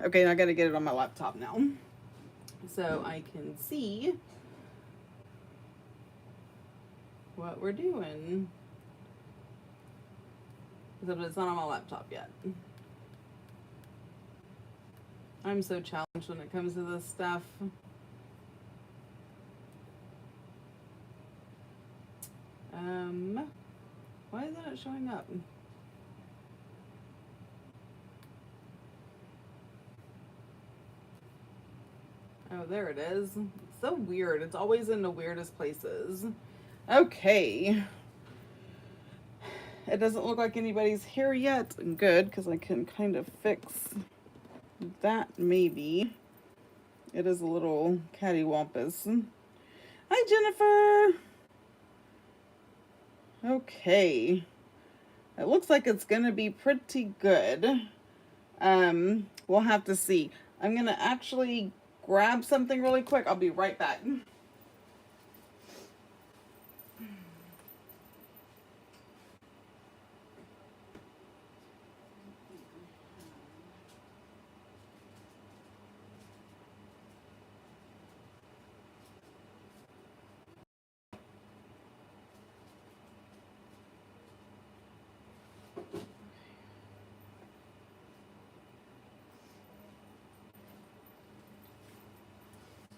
Okay, I gotta get it on my laptop now. So I can see what we're doing. But it's not on my laptop yet. I'm so challenged when it comes to this stuff. Why isn't it showing up? Oh, there it is. It's so weird. It's always in the weirdest places. Okay. It doesn't look like anybody's here yet. Good, because I can kind of fix that maybe. It is a little cattywampus. Hi, Jennifer. Okay. It looks like it's going to be pretty good. We'll have to see. I'm going to actually grab something really quick. I'll be right back.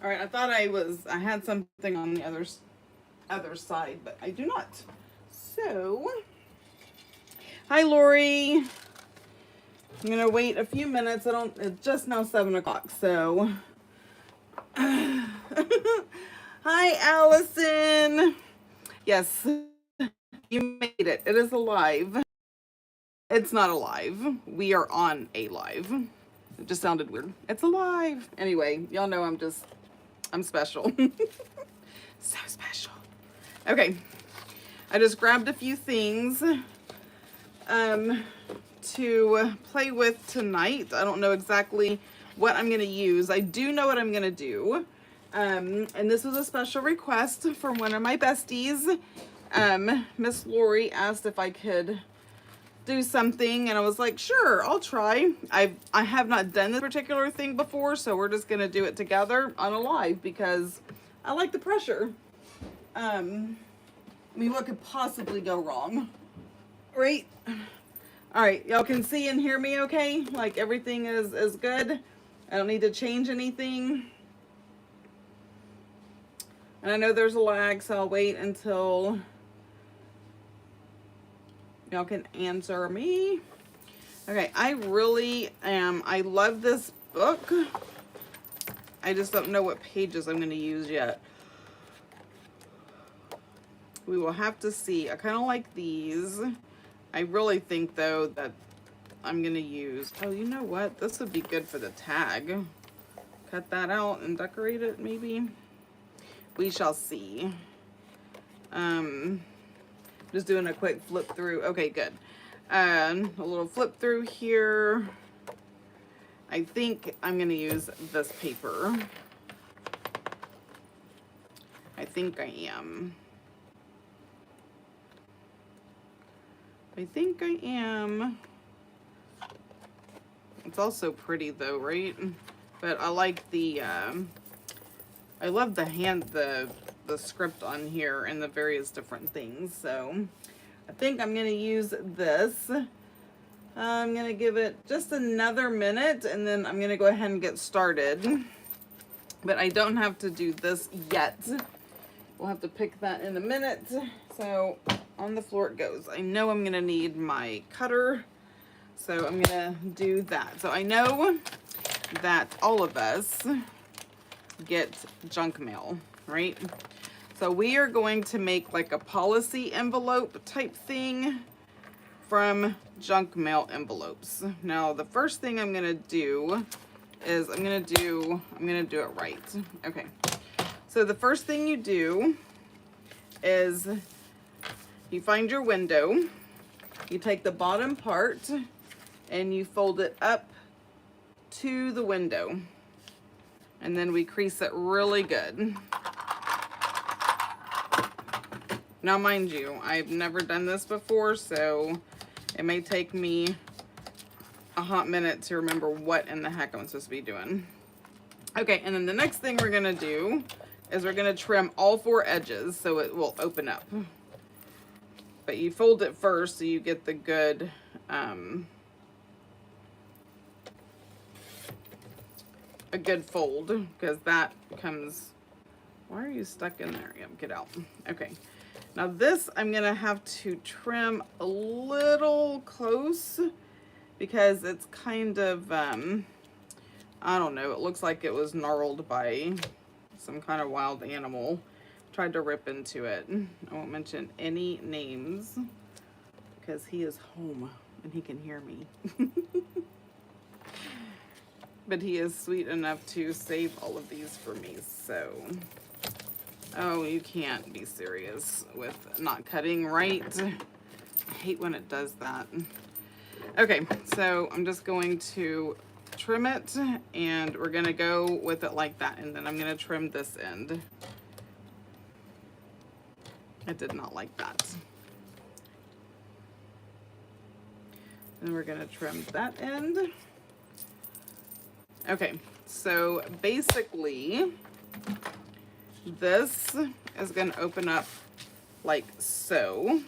All right, I thought I had something on the other side, but I do not. So, hi Lori. I'm gonna wait a few minutes. It's just now 7 o'clock, so. Hi Allison. Yes, you made it. It is alive. It's not alive. We are on a live. It just sounded weird. It's alive. Anyway, y'all know I'm special. So special. Okay. I just grabbed a few things to play with tonight. I don't know exactly what I'm going to use. I do know what I'm going to do. And this was a special request from one of my besties. Miss Lori asked if I could do something, and I was like, sure, I'll try. I have not done this particular thing before, so we're just gonna do it together on a live because I like the pressure. I mean, what could possibly go wrong, right? All right, y'all can see and hear me okay? Like everything is good. I don't need to change anything. And I know there's a lag, so I'll wait until y'all can answer me. Okay, I really am. I love this book. I just don't know what pages I'm going to use yet. We will have to see. I kind of like these. I really think, though, that I'm going to use... Oh, you know what? This would be good for the tag. Cut that out and decorate it, maybe. We shall see. Just doing a quick flip through. Okay, good. A little flip through here. I think I'm going to use this paper. I think I am. It's also pretty though, right? But I like the, I love the script on here and the various different things. So I think I'm going to use this. I'm going to give it just another minute and then I'm going to go ahead and get started. But I don't have to do this yet. We'll have to pick that in a minute. So on the floor it goes. I know I'm going to need my cutter. So I'm going to do that. So I know that all of us get junk mail, right? So we are going to make like a policy envelope type thing from junk mail envelopes. Now the first thing I'm gonna do is I'm gonna do it right. Okay. So the first thing you do is you find your window, you take the bottom part and you fold it up to the window. And then we crease it really good. Now, mind you, I've never done this before, so it may take me a hot minute to remember what in the heck I'm supposed to be doing. Okay, and then the next thing we're gonna do is we're gonna trim all 4 edges so it will open up. But you fold it first so you get the good, a good fold, because that comes, why are you stuck in there? Yep, get out. Okay, now this I'm gonna have to trim a little close because it's kind of, I don't know, it looks like it was gnarled by some kind of wild animal. Tried to rip into it. I won't mention any names because he is home and he can hear me. But he is sweet enough to save all of these for me, so. Oh, you can't be serious with not cutting right. I hate when it does that. Okay, so I'm just going to trim it, and we're gonna go with it like that, and then I'm gonna trim this end. I did not like that. And we're gonna trim that end. Okay, so basically this is gonna open up like so.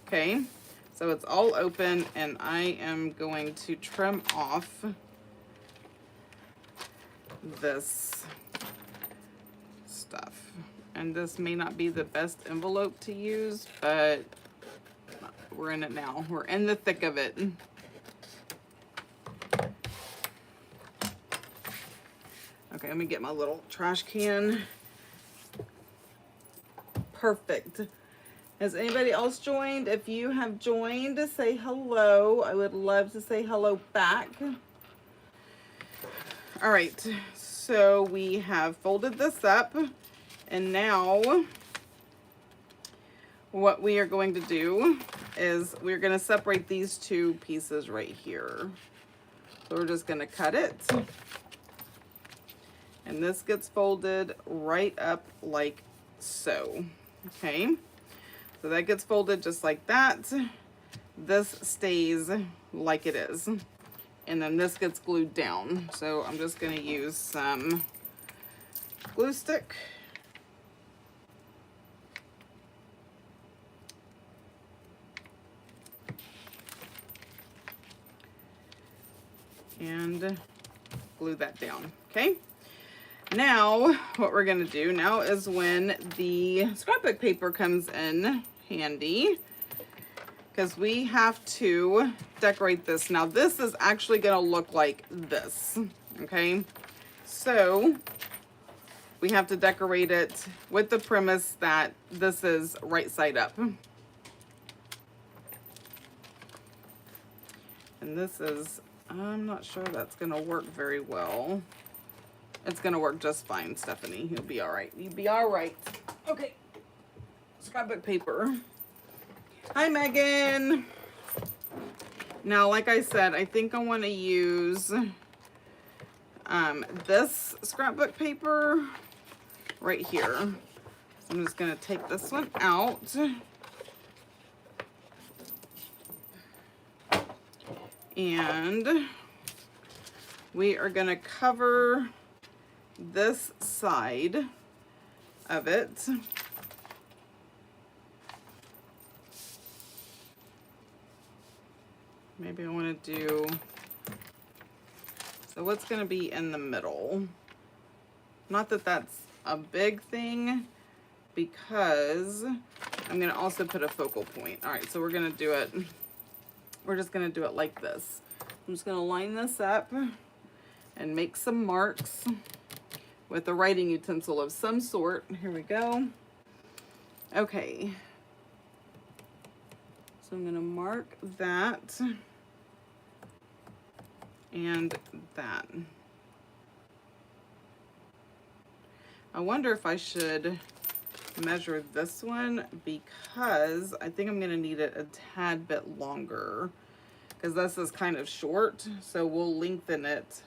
Okay, so it's all open, and I am going to trim off this stuff. And this may not be the best envelope to use, but we're in it now. We're in the thick of it. Okay, let me get my little trash can. Perfect. Has anybody else joined? If you have joined, say hello. I would love to say hello back. All right, so we have folded this up, and now what we are going to do is we're going to separate these 2 pieces right here. So we're just going to cut it, and this gets folded right up like so. Okay, so that gets folded just like that. This stays like it is, and then this gets glued down. So I'm just going to use some glue stick. And glue that down. Okay, now what we're gonna do now is when the scrapbook paper comes in handy, because we have to decorate this. Now this is actually gonna look like this. Okay, so we have to decorate it with the premise that this is right side up. And this is, I'm not sure that's gonna work very well. It's gonna work just fine, Stephanie. You'll be all right. You'll be all right. Okay, scrapbook paper. Hi, Megan. Now, like I said, I think I wanna use this scrapbook paper right here. So I'm just gonna take this one out. And we are gonna cover this side of it. Maybe I want to do, so what's going to be in the middle? Not that that's a big thing, because I'm going to also put a focal point. All right, so we're going to do it, we're just going to do it like this. I'm just going to line this up and make some marks with a writing utensil of some sort. Here we go. Okay. So I'm going to mark that and that. I wonder if I should measure this one, because I think I'm going to need it a tad bit longer, because this is kind of short, so we'll lengthen it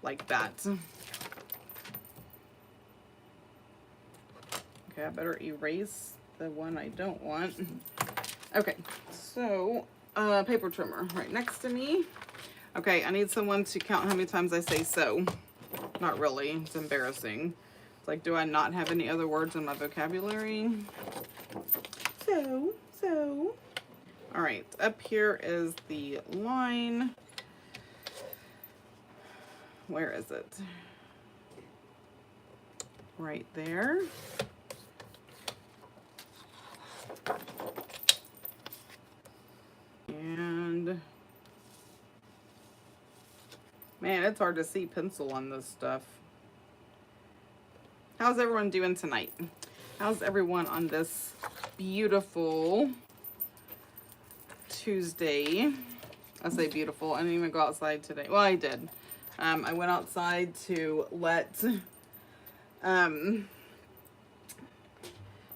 like that. Okay, I better erase the one I don't want. Okay, so paper trimmer right next to me. Okay, I need someone to count how many times I say so. Not really, it's embarrassing. It's like, do I not have any other words in my vocabulary? So. All right, up here is the line. Where is it? Right there. And man, it's hard to see pencil on this stuff. How's everyone doing tonight? How's everyone on this beautiful Tuesday? I say beautiful. I didn't even go outside today. Well, I did. I went outside to let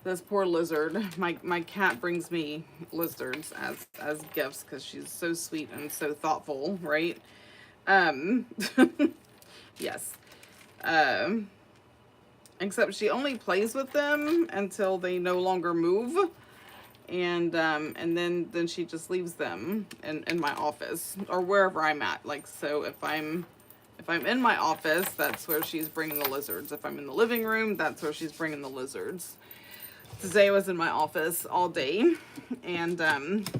this poor lizard. My cat brings me lizards as gifts because she's so sweet and so thoughtful, right? Yes. Except she only plays with them until they no longer move, and then she just leaves them in my office or wherever I'm at. Like, so if I'm in my office, that's where she's bringing the lizards. If I'm in the living room, that's where she's bringing the lizards. Today I was in my office all day, and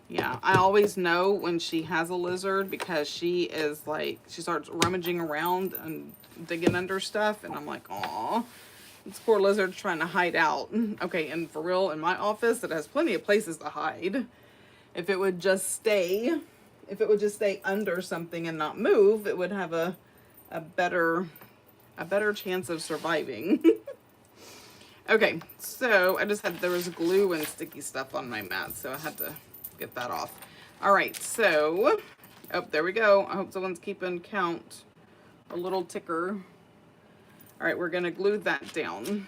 yeah, I always know when she has a lizard because she is like, she starts rummaging around and digging under stuff, and I'm like, aw, this poor lizard's trying to hide out. Okay, and for real, in my office, it has plenty of places to hide. If it would just stay under something and not move, it would have a better chance of surviving. Okay, so there was glue and sticky stuff on my mat, so I had to get that off. All right, so, oh, there we go. I hope someone's keeping count. A little ticker. All right, we're gonna glue that down.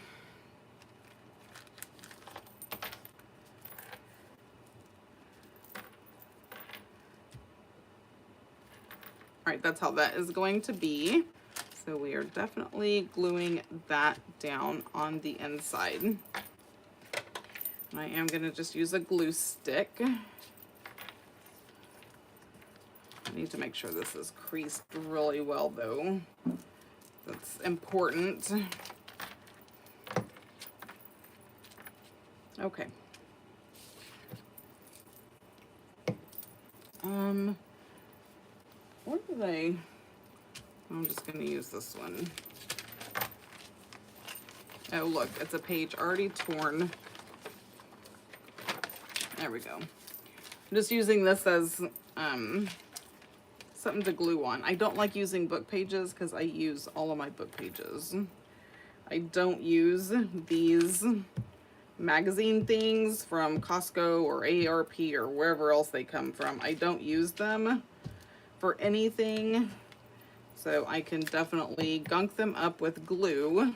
All right, that's how that is going to be. So we are definitely gluing that down on the inside. And I am gonna just use a glue stick. I need to make sure this is creased really well though. That's important. Okay. Where do they? I'm just going to use this one. Oh, look, it's a page already torn. There we go. I'm just using this as something to glue on. I don't like using book pages because I use all of my book pages. I don't use these magazine things from Costco or AARP or wherever else they come from. I don't use them for anything. So I can definitely gunk them up with glue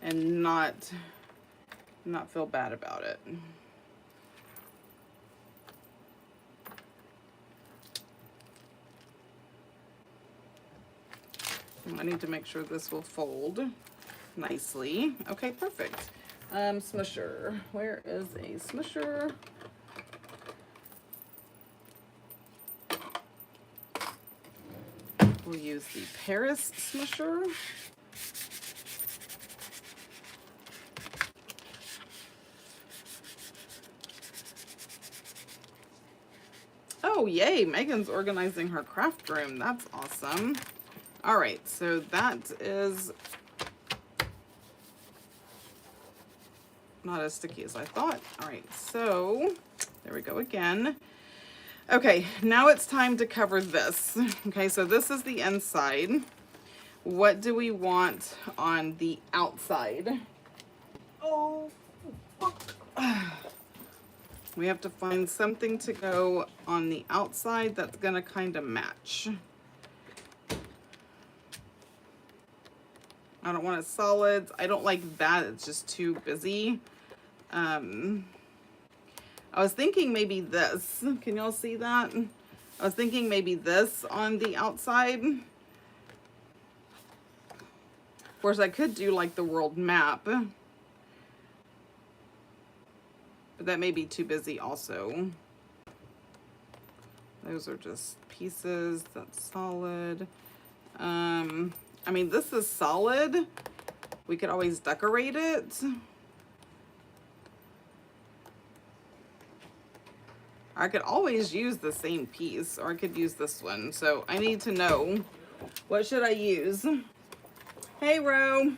and not feel bad about it. I need to make sure this will fold nicely. Okay, perfect. Smusher. Where is a smusher? We'll use the Paris smusher. Oh, yay, Megan's organizing her craft room. That's awesome. All right, so that is not as sticky as I thought. All right, so there we go again. Okay, now it's time to cover this. Okay, so this is the inside. What do we want on the outside? Oh, fuck. We have to find something to go on the outside that's gonna kind of match. I don't want it solids. I don't like that. It's just too busy. I was thinking maybe this. Can y'all see that? I was thinking maybe this on the outside. Of course, I could do like the world map. But that may be too busy also. Those are just pieces. That's solid. I mean, this is solid. We could always decorate it. I could always use the same piece, or I could use this one. So I need to know, what should I use? Hey, Ro.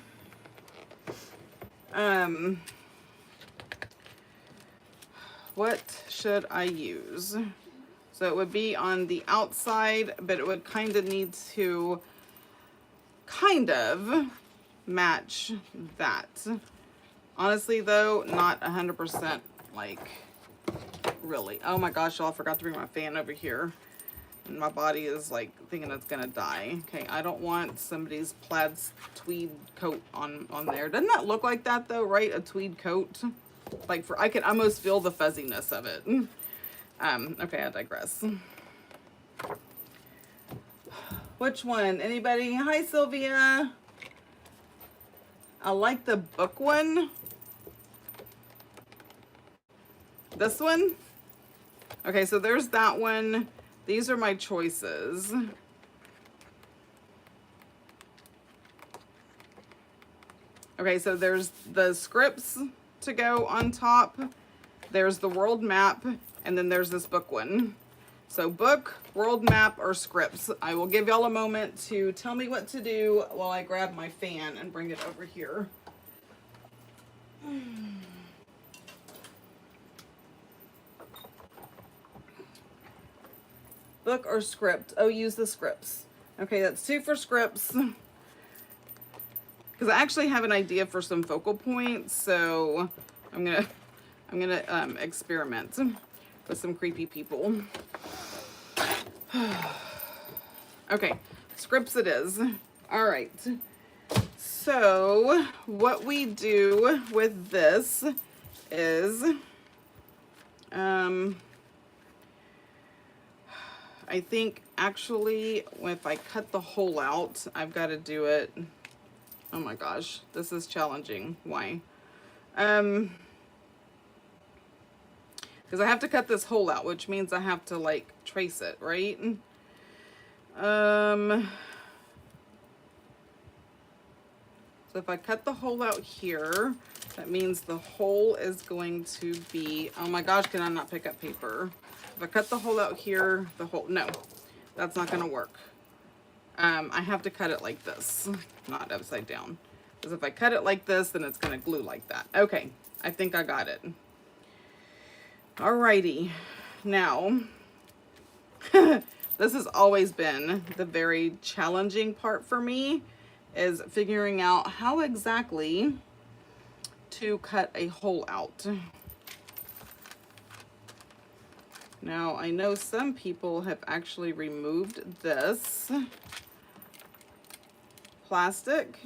What should I use? So it would be on the outside, but it would kind of need to kind of match that. Honestly though, not 100% like really. Oh my gosh, y'all, I forgot to bring my fan over here. And my body is like thinking it's gonna die. Okay, I don't want somebody's plaid tweed coat on there. Doesn't that look like that though, right? A tweed coat. Like I could almost feel the fuzziness of it. Okay, I digress. Which one? Anybody? Hi, Silvia. I like the book one. This one? Okay, so there's that one. These are my choices. Okay, so there's the scripts to go on top. There's the world map, and then there's this book one. So book, world map, or scripts. I will give y'all a moment to tell me what to do while I grab my fan and bring it over here. Book or script? Oh, use the scripts. Okay, that's 2 for scripts. Because I actually have an idea for some focal points, so I'm gonna experiment with some creepy people. Okay, scripts it is. All right. So what we do with this is, I think actually if I cut the hole out, I've got to do it. Oh my gosh, this is challenging. Why? Because I have to cut this hole out, which means I have to like trace it, right? So if I cut the hole out here, that means the hole is going to be, oh my gosh, can I not pick up paper? If I cut the hole out here, the hole, no, that's not gonna work. I have to cut it like this, not upside down. Because if I cut it like this, then it's gonna glue like that. Okay, I think I got it. Alrighty, now, this has always been the very challenging part for me, is figuring out how exactly to cut a hole out. Now, I know some people have actually removed this plastic.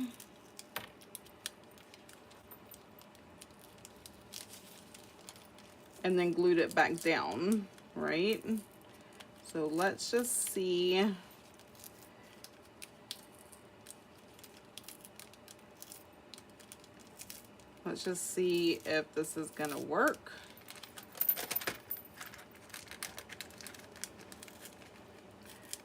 And then glued it back down, right? So let's just see. Let's just see if this is gonna work.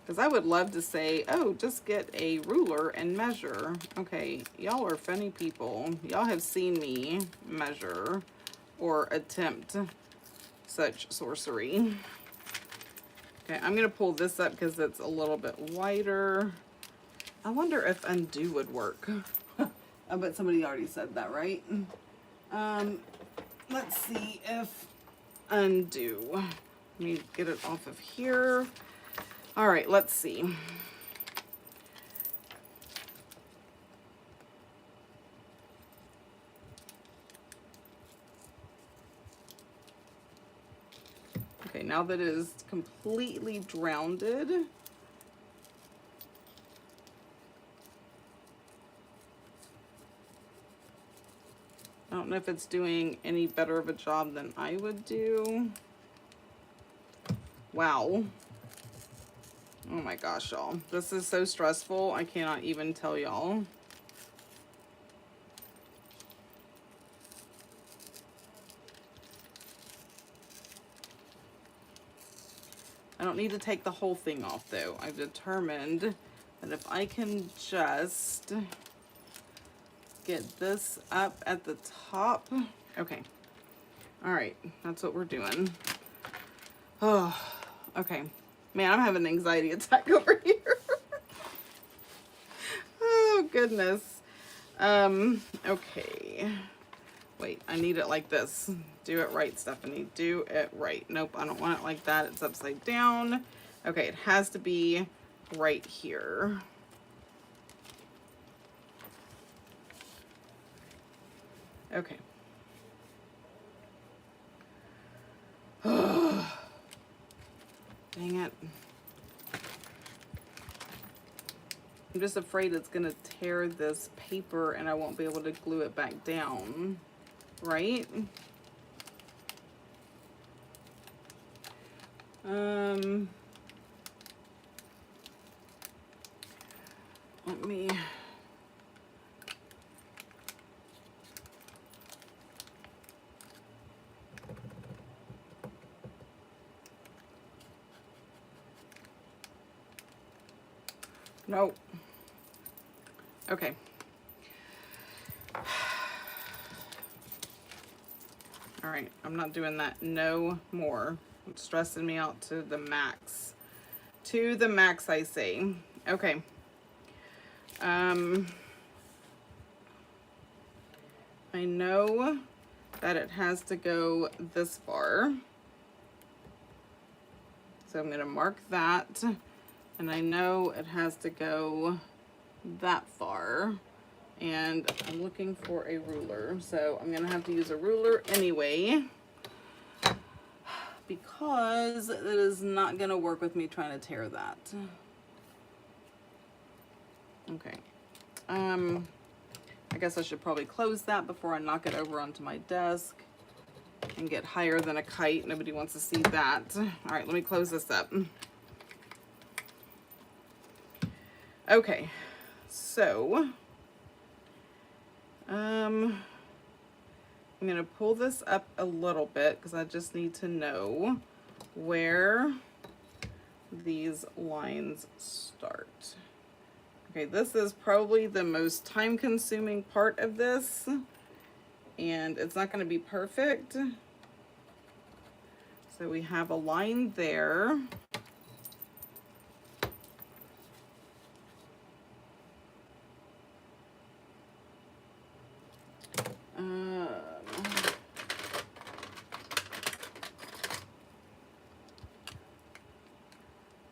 Because I would love to say, oh, just get a ruler and measure. Okay, y'all are funny people. Y'all have seen me measure or attempt such sorcery. Okay, I'm gonna pull this up because it's a little bit wider. I wonder if undo would work. I bet somebody already said that, right? Let's see if undo. Let me get it off of here. All right, let's see. Okay, now that it is completely drowned, I don't know if it's doing any better of a job than I would do. Wow. Oh my gosh, y'all. This is so stressful. I cannot even tell y'all. I don't need to take the whole thing off though. I've determined that if I can just get this up at the top. Okay. All right, that's what we're doing. Oh, okay. Man, I'm having an anxiety attack over here. Oh, goodness. Okay. Wait, I need it like this. Do it right, Stephanie. Do it right. Nope, I don't want it like that. It's upside down. Okay, it has to be right here. Okay. Oh, dang it. I'm just afraid it's gonna tear this paper and I won't be able to glue it back down, right? Let me... Nope. Okay. All right, I'm not doing that no more. It's stressing me out to the max. To the max, I say. Okay. I know that it has to go this far. So I'm gonna mark that. And I know it has to go that far. And I'm looking for a ruler. So I'm gonna have to use a ruler anyway, because it is not gonna work with me trying to tear that. Okay. I guess I should probably close that before I knock it over onto my desk and get higher than a kite. Nobody wants to see that. All right, let me close this up. Okay, so I'm gonna pull this up a little bit because I just need to know where these lines start. Okay, this is probably the most time-consuming part of this, and it's not gonna be perfect. So we have a line there.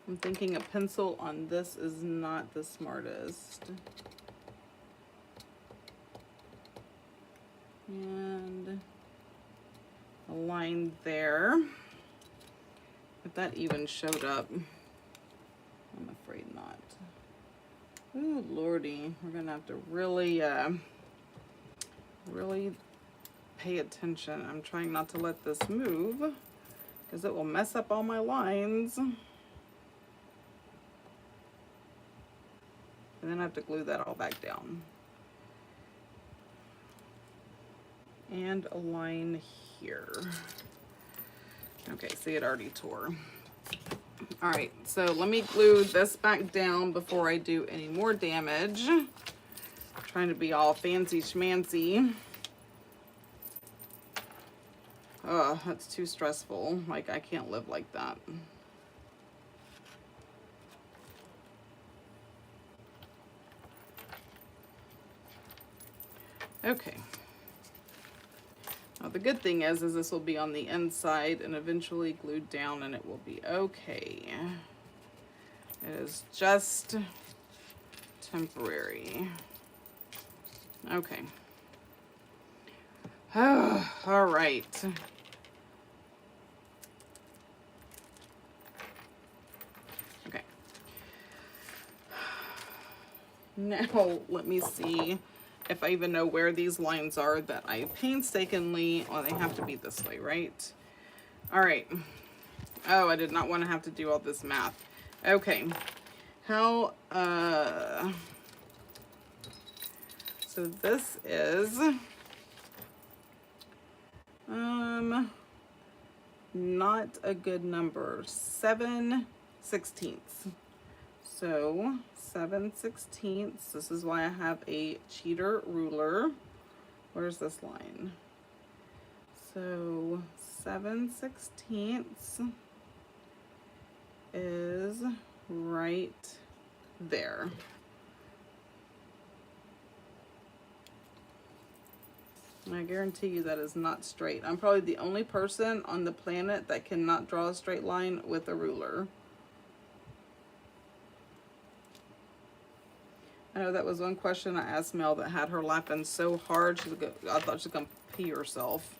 I'm thinking a pencil on this is not the smartest. And a line there. If that even showed up. I'm afraid not. Ooh, Lordy. We're gonna have to really, really pay attention. I'm trying not to let this move because it will mess up all my lines. And then I have to glue that all back down. And a line here. Okay, see, it already tore. All right, so let me glue this back down before I do any more damage. I'm trying to be all fancy schmancy. Oh, that's too stressful. Like, I can't live like that. Okay. Now the good thing is this will be on the inside and eventually glued down and it will be okay. It is just temporary. Okay. Oh, all right. Okay. Now let me see if I even know where these lines are that I painstakingly, well, they have to be this way, right? All right. Oh, I did not want to have to do all this math. Okay. How, so this is, not a good number. 7/16. So 7/16. This is why I have a cheater ruler. Where's this line? So 7/16 is right there. I guarantee you that is not straight. I'm probably the only person on the planet that cannot draw a straight line with a ruler. I know that was one question I asked Mel that had her laughing so hard. I thought she was going to pee herself.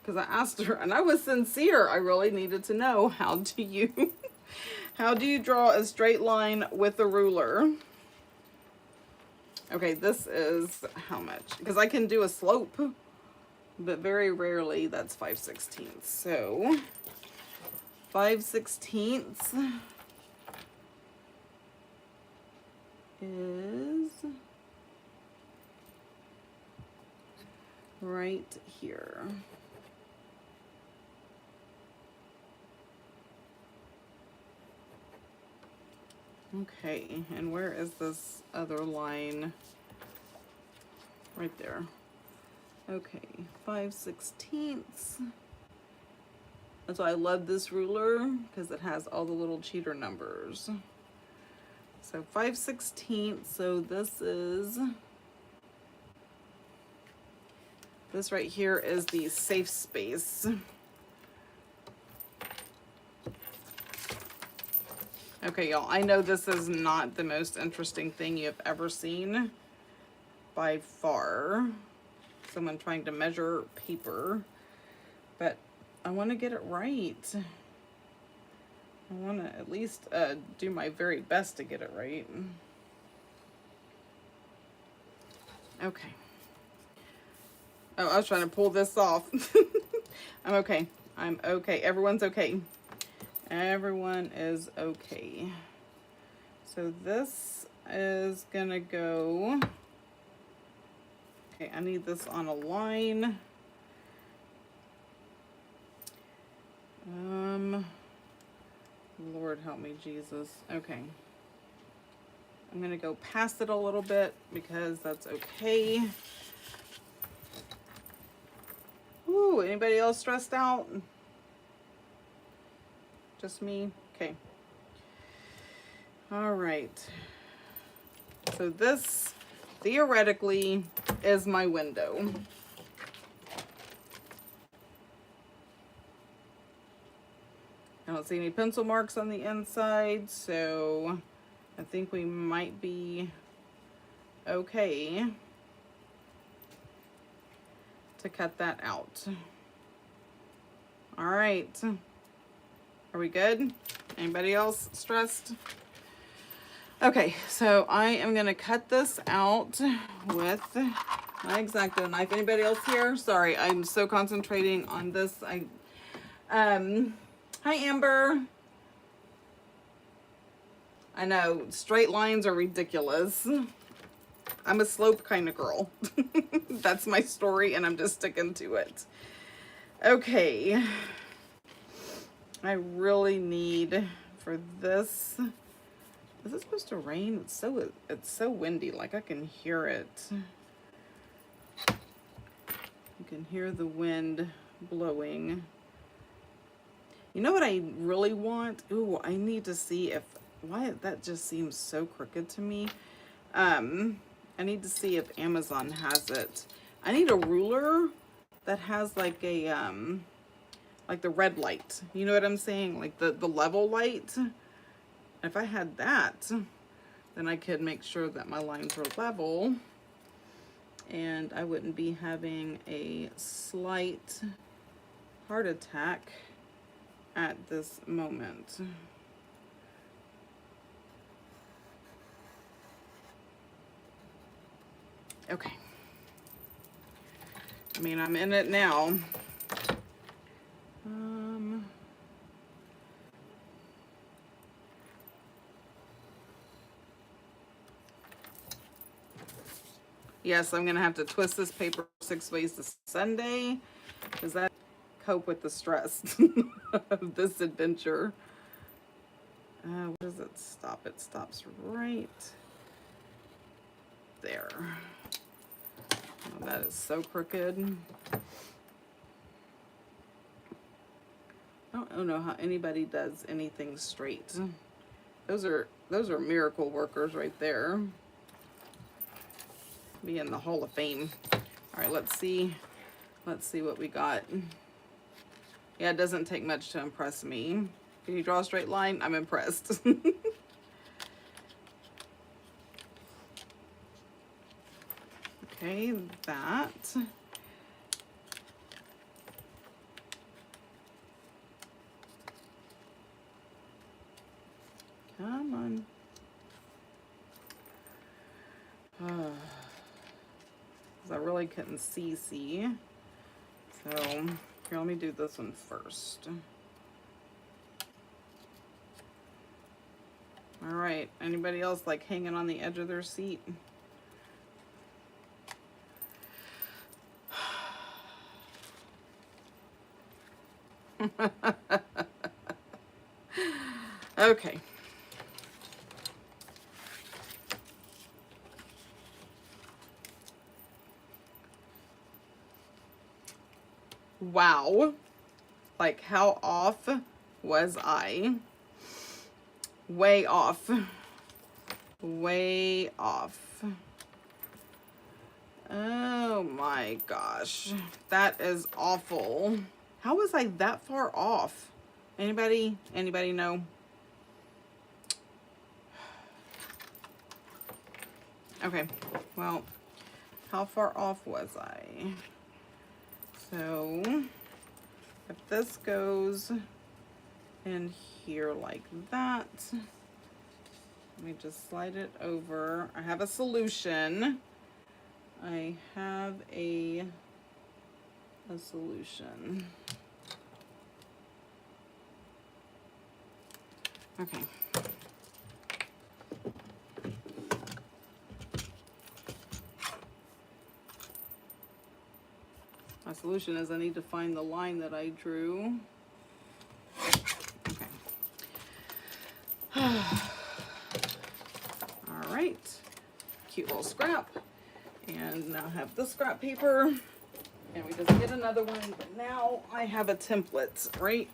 Because I asked her, and I was sincere. I really needed to know, how do you draw a straight line with a ruler? Okay, this is how much? Because I can do a slope, but very rarely that's 5/16. So 5/16 is right here. Okay, and where is this other line? Right there. Okay, 5/16. That's why I love this ruler, because it has all the little cheater numbers. So 5/16, so this right here is the safe space. Okay, y'all, I know this is not the most interesting thing you've ever seen by far. Someone trying to measure paper, but I want to get it right. I want to at least do my very best to get it right. Okay. Oh, I was trying to pull this off. I'm okay. I'm okay. Everyone's okay. Everyone is okay. So this is gonna go. Okay, I need this on a line. Lord help me, Jesus. Okay. I'm gonna go past it a little bit because that's okay. Ooh, anybody else stressed out? Just me? Okay. All right. So this theoretically is my window. I don't see any pencil marks on the inside, so I think we might be okay to cut that out. All right. Are we good? Anybody else stressed? Okay, so I am gonna cut this out with my X-Acto knife. Anybody else here? Sorry, I'm so concentrating on this. Hi Amber. I know, straight lines are ridiculous. I'm a slope kind of girl. That's my story and I'm just sticking to it. Okay. I really need for this. Is it supposed to rain? It's so windy, like I can hear it. You can hear the wind blowing. You know what I really want? Ooh, I need to see if, why that just seems so crooked to me. I need to see if Amazon has it. I need a ruler that has like a, like the red light. You know what I'm saying? Like the level light. If I had that, then I could make sure that my lines were level and I wouldn't be having a slight heart attack at this moment. Okay. I mean, I'm in it now. Yes, I'm gonna have to twist this paper 6 ways to Sunday because that cope with the stress of this adventure. Where does it stop? It stops right there. Oh, that is so crooked. I don't know how anybody does anything straight. Those are miracle workers right there. Be in the Hall of Fame. All right, let's see what we got. Yeah, it doesn't take much to impress me. Can you draw a straight line? I'm impressed. Okay, that. Come on. 'Cause I really couldn't see. So, here, let me do this one first. All right, anybody else like hanging on the edge of their seat? Okay. Wow. Like, how off was I? Way off. Way off. Oh my gosh. That is awful. How was I that far off? Anybody know? Okay, well, how far off was I? So, if this goes in here like that, let me just slide it over. I have a solution. I have a solution. Okay. My solution is I need to find the line that I drew. Okay. All right. Cute little scrap. And now I have the scrap paper. And we just get another one. But now I have a template, right?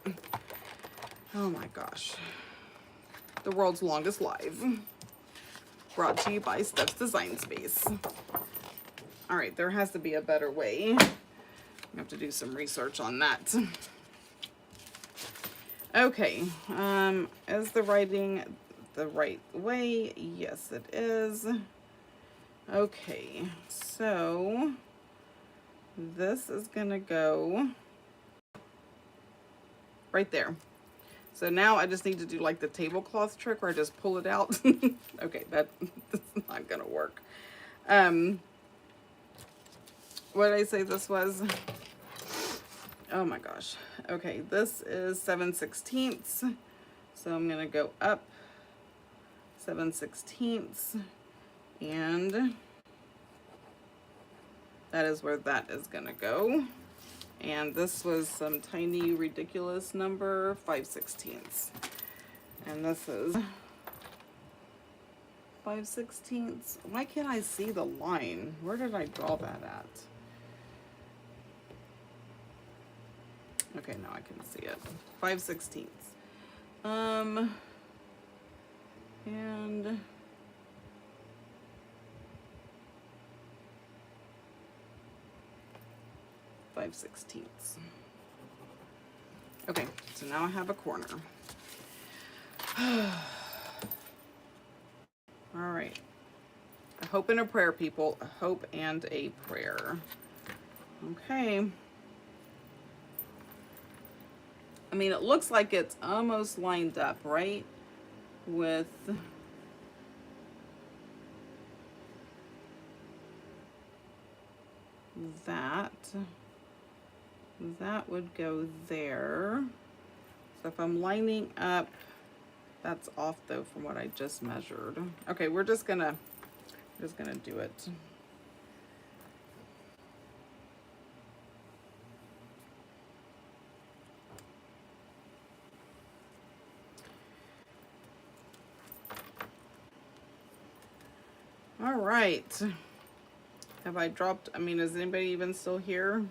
Oh my gosh. The world's longest live. Brought to you by Steph's Design Space. All right, there has to be a better way. I have to do some research on that. Okay, is the writing the right way? Yes, it is. Okay, so this is gonna go right there. So now I just need to do like the tablecloth trick where I just pull it out. Okay, that's not gonna work. What did I say this was? Oh my gosh. Okay, this is 7/16. So I'm gonna go up 7/16, and that is where that is gonna go. And this was some tiny ridiculous number, 5/16. And this is 5/16. Why can't I see the line? Where did I draw that at? Okay, now I can see it. 5/16. And five sixteenths. Okay, so now I have a corner. All right. A hope and a prayer, people. A hope and a prayer. Okay. I mean, it looks like it's almost lined up, right? With that. That would go there. So if I'm lining up, that's off though from what I just measured. Okay, we're just gonna do it. right. Have I dropped, I mean, is anybody even still here?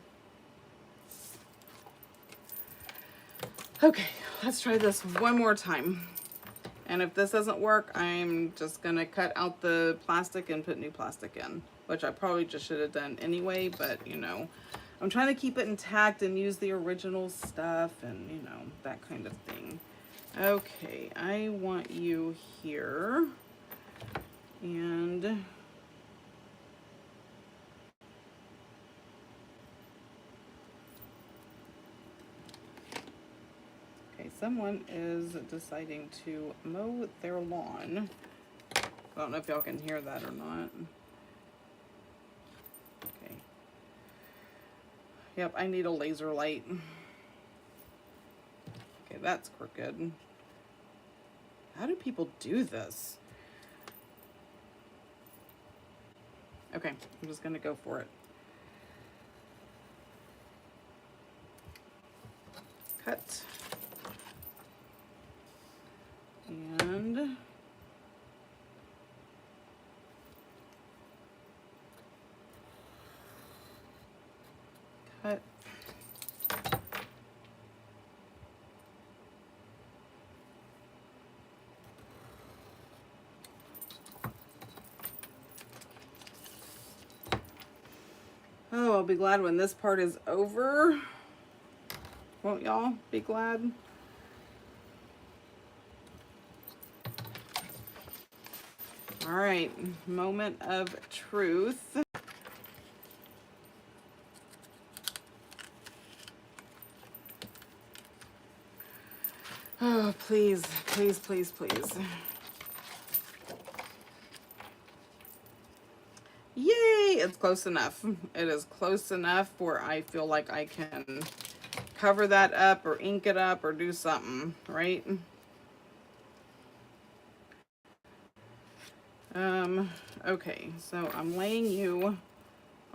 Okay, let's try this one more time. And if this doesn't work, I'm just gonna cut out the plastic and put new plastic in, which I probably just should have done anyway, but you know, I'm trying to keep it intact and use the original stuff and you know, that kind of thing. Okay, I want you here. And okay, someone is deciding to mow their lawn. I don't know if y'all can hear that or not. Okay. Yep, I need a laser light. Okay, that's crooked. How do people do this? Okay, I'm just gonna go for it. Cut. And cut. Oh, I'll be glad when this part is over. Won't y'all be glad? All right, moment of truth. Oh, please, please, please, please. Yay, it's close enough. It is close enough where I feel like I can cover that up or ink it up or do something, right? Okay, so I'm laying you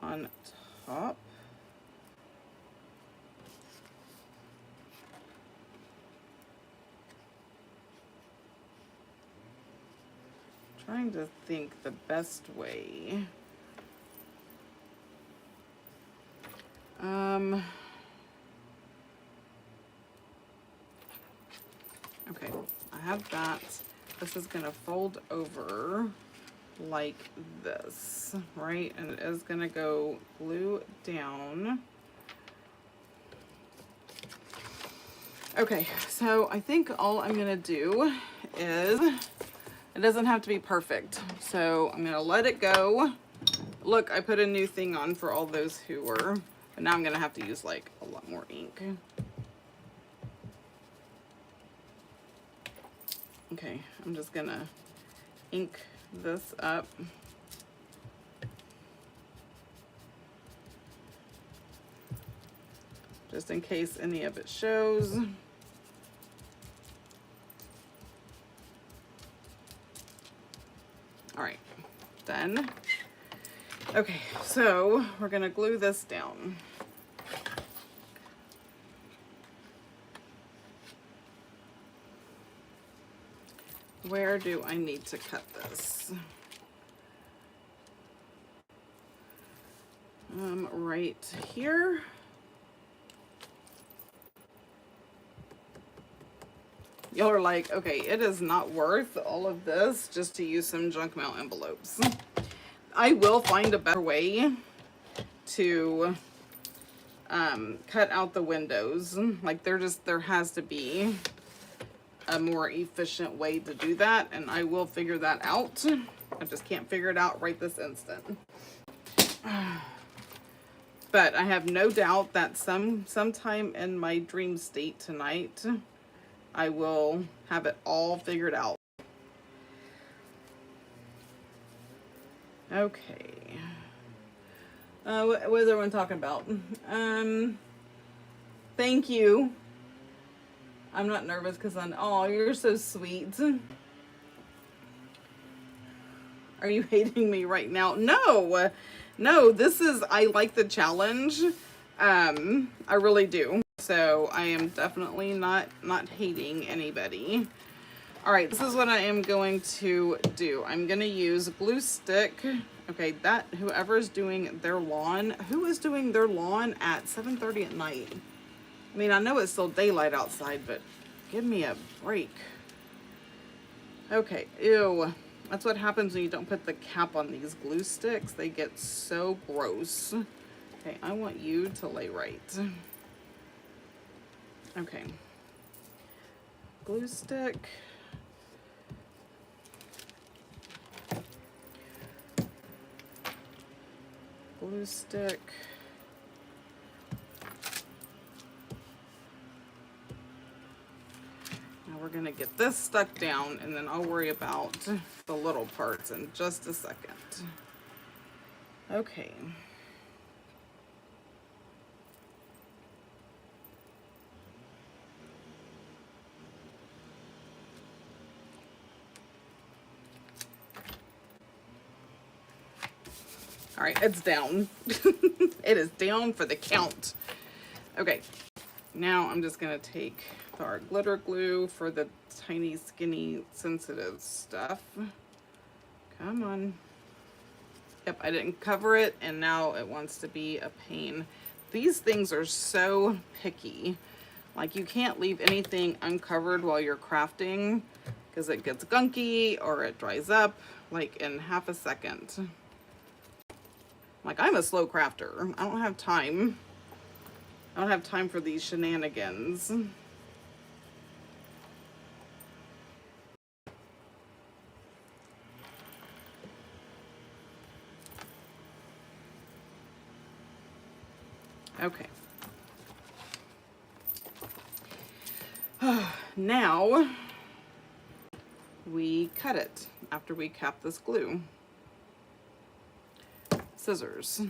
on top. Trying to think the best way. Okay, I have that. This is gonna fold over like this, right? And it is gonna go glue down. Okay, so I think all I'm gonna do is, it doesn't have to be perfect. So I'm gonna let it go. Look, I put a new thing on for all those who were, but now I'm gonna have to use like a lot more ink. Okay, I'm just gonna ink this up. Just in case any of it shows. All right, done. Okay, so we're gonna glue this down. Where do I need to cut this? Right here. Y'all are like, okay, it is not worth all of this just to use some junk mail envelopes. I will find a better way to cut out the windows. Like there has to be a more efficient way to do that, and I will figure that out. I just can't figure it out right this instant. But I have no doubt that sometime in my dream state tonight, I will have it all figured out. Okay. What is everyone talking about? Thank you. I'm not nervous because oh, you're so sweet. Are you hating me right now? No, no, this is, I like the challenge. I really do. So I am definitely not hating anybody. All right, this is what I am going to do. I'm going to use glue stick. Okay, that whoever's doing their lawn, who is doing their lawn at 7:30 at night? I mean, I know it's still daylight outside, but give me a break. Okay, ew. That's what happens when you don't put the cap on these glue sticks. They get so gross. Okay, I want you to lay right. Okay. Glue stick. Glue stick. Now we're gonna get this stuck down and then I'll worry about the little parts in just a second. Okay. All right, it's down. It is down for the count. Okay, now I'm just gonna take our glitter glue for the tiny, skinny, sensitive stuff. Come on. Yep, I didn't cover it and now it wants to be a pain. These things are so picky. Like you can't leave anything uncovered while you're crafting because it gets gunky or it dries up like in half a second. Like, I'm a slow crafter. I don't have time. I don't have time for these shenanigans. Okay. Now, we cut it after we cap this glue. Scissors.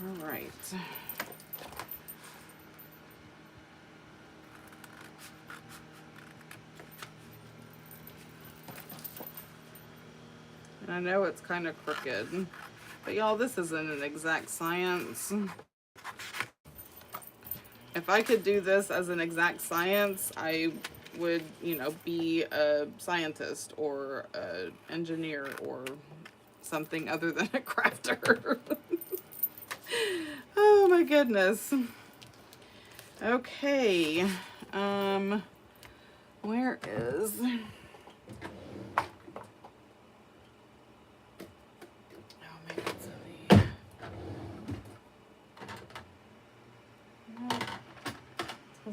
All right. And I know it's kind of crooked, but y'all, this isn't an exact science. If I could do this as an exact science, I would, you know, be a scientist or an engineer or something other than a crafter. Oh my goodness. Okay. Where is...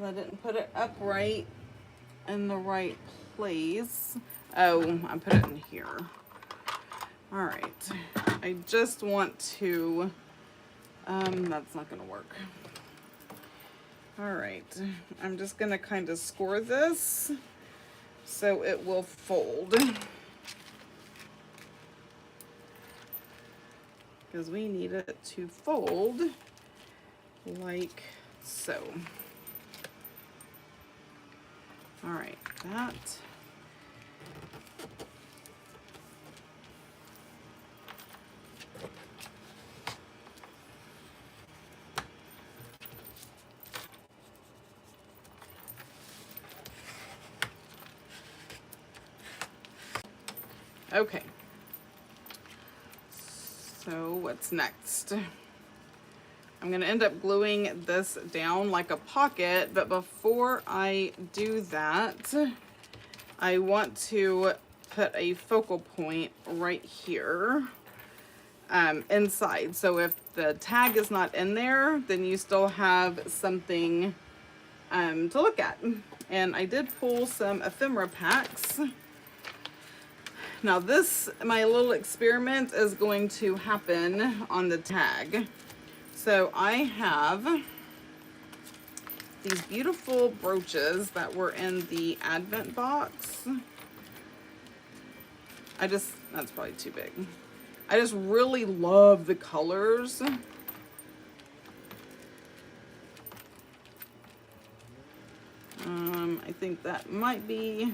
I didn't put it upright in the right place. Oh, I put it in here. All right. I just want to, that's not gonna work. All right. I'm just gonna kind of score this so it will fold. Because we need it to fold like so. All right, that. Okay. So what's next? I'm going to end up gluing this down like a pocket, but before I do that, I want to put a focal point right here inside. So if the tag is not in there, then you still have something to look at. And I did pull some ephemera packs. Now this, my little experiment is going to happen on the tag. So I have these beautiful brooches that were in the Advent box. That's probably too big. I just really love the colors. I think that might be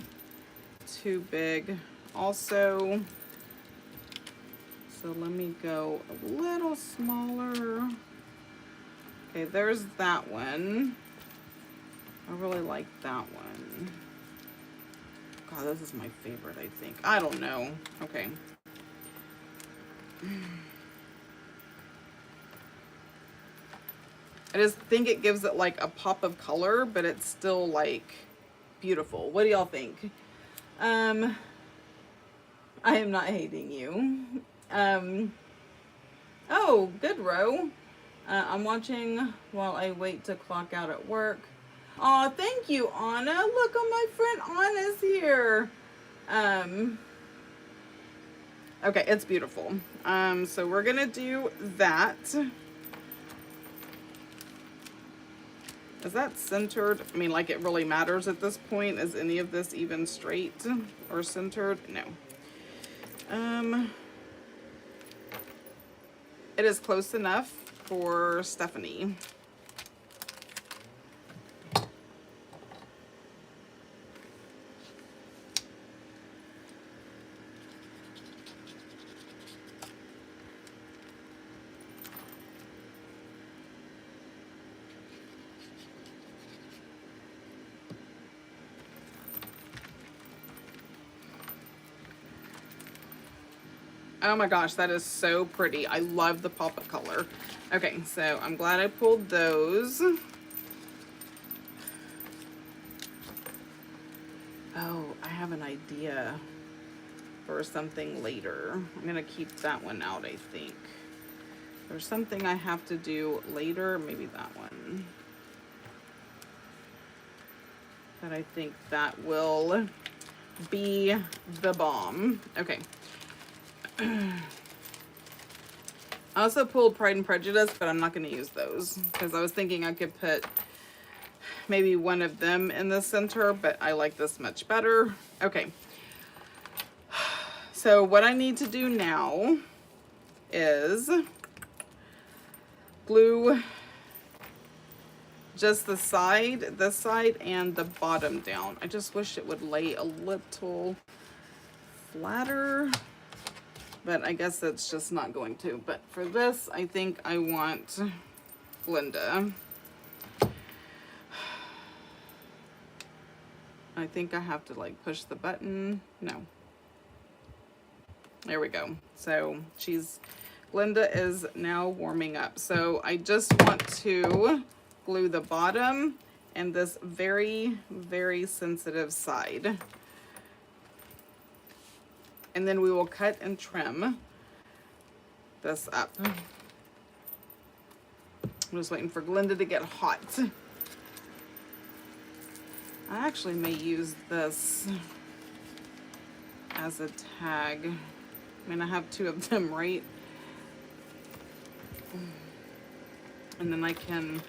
too big also. So let me go a little smaller. Okay, there's that one. I really like that one. God, this is my favorite, I think. I don't know. Okay. I just think it gives it like a pop of color, but it's still like beautiful. What do y'all think? I am not hating you. Oh, good, Ro. I'm watching while I wait to clock out at work. Aw, thank you, Anna. Look, my friend Anna's here. Okay, it's beautiful. So we're gonna do that. Is that centered? I mean, like it really matters at this point. Is any of this even straight or centered? No. It is close enough for Stephanie. Oh my gosh, that is so pretty. I love the pop of color. Okay, so I'm glad I pulled those. Oh, I have an idea for something later. I'm gonna keep that one out, I think. There's something I have to do later, maybe that one. But I think that will be the bomb. Okay. I also pulled Pride and Prejudice, but I'm not going to use those because I was thinking I could put maybe one of them in the center, but I like this much better. Okay. So what I need to do now is glue just the side, this side, and the bottom down. I just wish it would lay a little flatter. But I guess that's just not going to. But for this, I think I want Glinda. I think I have to like push the button. No. There we go. So Glinda is now warming up. So I just want to glue the bottom and this very, very sensitive side. And then we will cut and trim this up. I'm just waiting for Glinda to get hot. I actually may use this as a tag. I mean, I have two of them, right? And then I can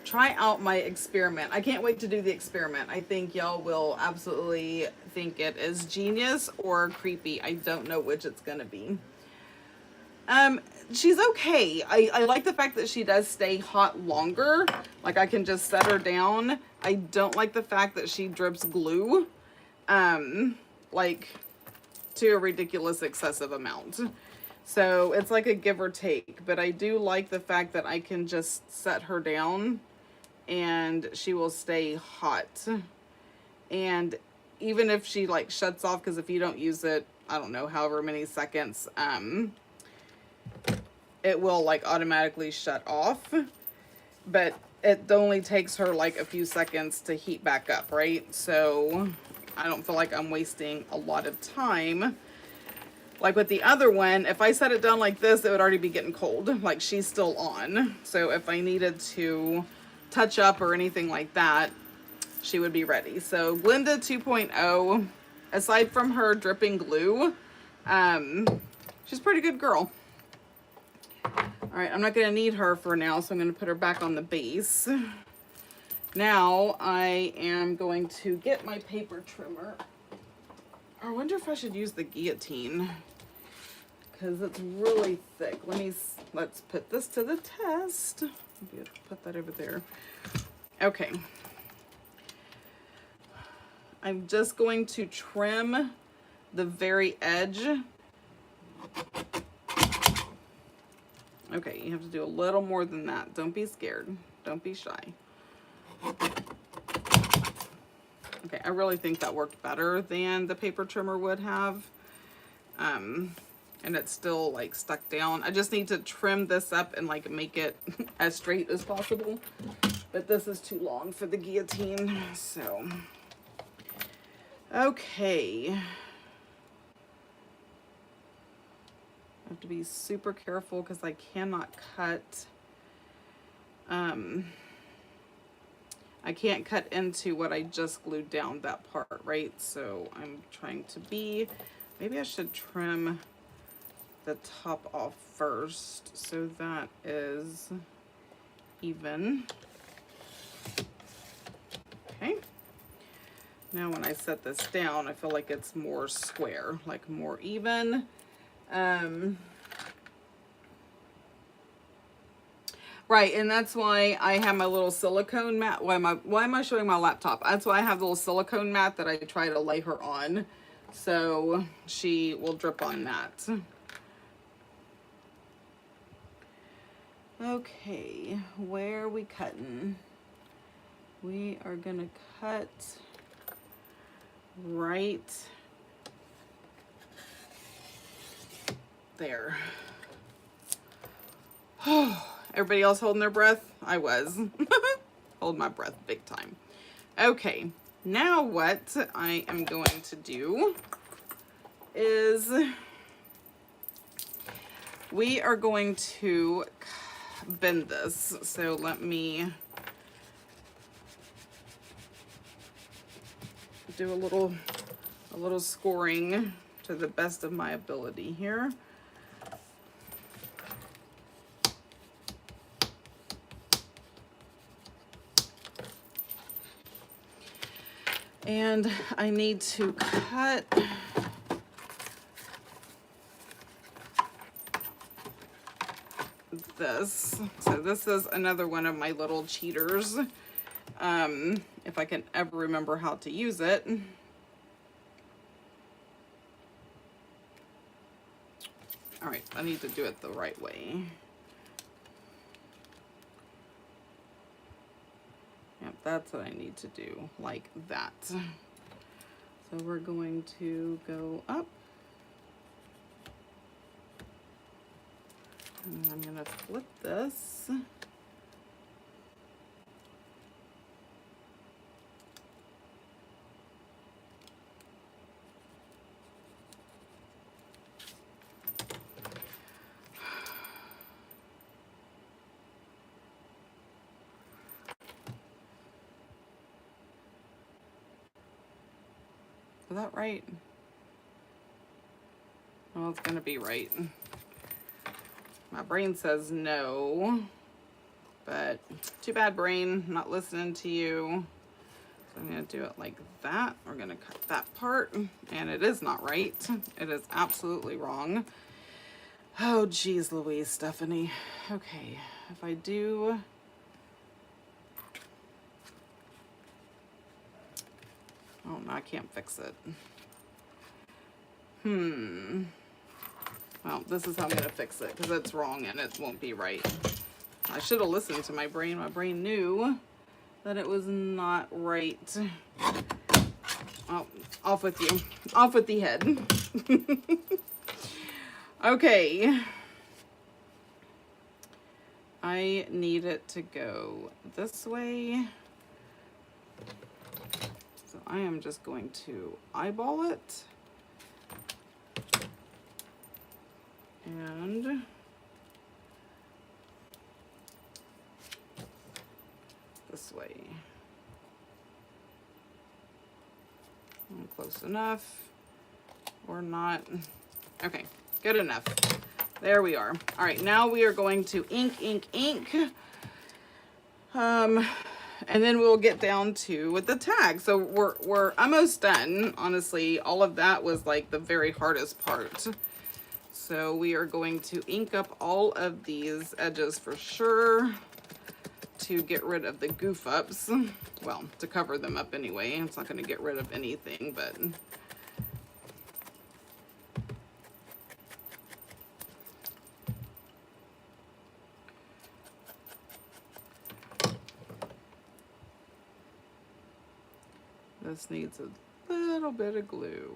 try out my experiment. I can't wait to do the experiment. I think y'all will absolutely think it is genius or creepy. I don't know which it's gonna be. She's okay. I like the fact that she does stay hot longer. Like I can just set her down. I don't like the fact that she drips glue, like to a ridiculous excessive amount. So it's like a give or take, but I do like the fact that I can just set her down and she will stay hot. And even if she like shuts off, because if you don't use it, I don't know, however many seconds, it will like automatically shut off. But it only takes her like a few seconds to heat back up, right? So I don't feel like I'm wasting a lot of time. Like with the other one, if I set it down like this, it would already be getting cold. Like she's still on. So if I needed to touch up or anything like that, she would be ready. So Glinda 2.0, aside from her dripping glue, she's a pretty good girl. All right, I'm not gonna need her for now, so I'm gonna put her back on the base. Now I am going to get my paper trimmer. I wonder if I should use the guillotine because it's really thick. Let's put this to the test. Put that over there. Okay. I'm just going to trim the very edge. Okay, you have to do a little more than that. Don't be scared. Don't be shy. Okay, I really think that worked better than the paper trimmer would have. And it's still like stuck down. I just need to trim this up and like make it as straight as possible. But this is too long for the guillotine, so. Okay. I have to be super careful because I cannot cut. I can't cut into what I just glued down, that part, right? So I'm trying to be, maybe I should trim the top off first so that is even. Okay. Now when I set this down, I feel like it's more square, like more even. Right, and that's why I have my little silicone mat. Why am I showing my laptop? That's why I have the little silicone mat that I try to lay her on, so she will drip on that. Okay, where are we cutting? We are gonna cut right there. Everybody else holding their breath? I was. Hold my breath big time. Okay, now what I am going to do is we are going to bend this. So let me do a little scoring to the best of my ability here. And I need to cut this. So this is another one of my little cheaters. If I can ever remember how to use it. All right, I need to do it the right way. Yep, that's what I need to do, like that. So we're going to go up. And I'm gonna flip this. Is that right? Well, it's gonna be right. My brain says no, but too bad, brain, not listening to you. So I'm gonna do it like that. We're gonna cut that part, and it is not right. It is absolutely wrong. Oh, geez Louise, Stephanie. Okay, if I do... Oh, no, I can't fix it. Well, this is how I'm gonna fix it, because it's wrong and it won't be right. I should have listened to my brain. My brain knew that it was not right. Oh, off with you. Off with the head. Okay. I need it to go this way. So I am just going to eyeball it. And this way. Close enough or not. Okay, good enough. There we are. All right, now we are going to ink. And then we'll get down to the tag. So we're almost done. Honestly, all of that was like the very hardest part. So we are going to ink up all of these edges for sure to get rid of the goof ups. Well, to cover them up anyway. It's not going to get rid of anything, but... This needs a little bit of glue.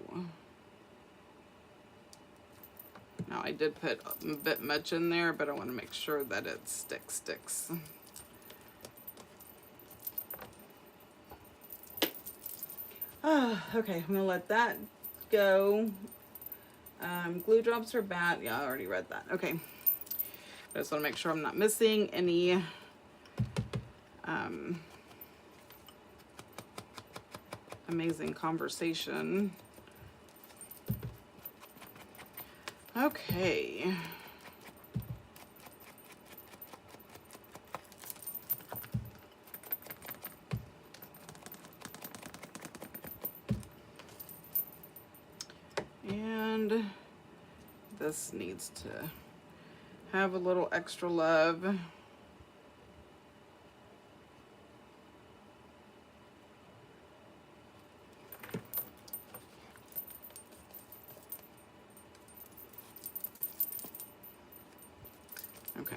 Now I did put a bit much in there, but I want to make sure that it sticks. Okay, I'm gonna let that go. Glue drops are bad. Yeah, I already read that. Okay. I just want to make sure I'm not missing any amazing conversation. Okay. And this needs to have a little extra love. Okay.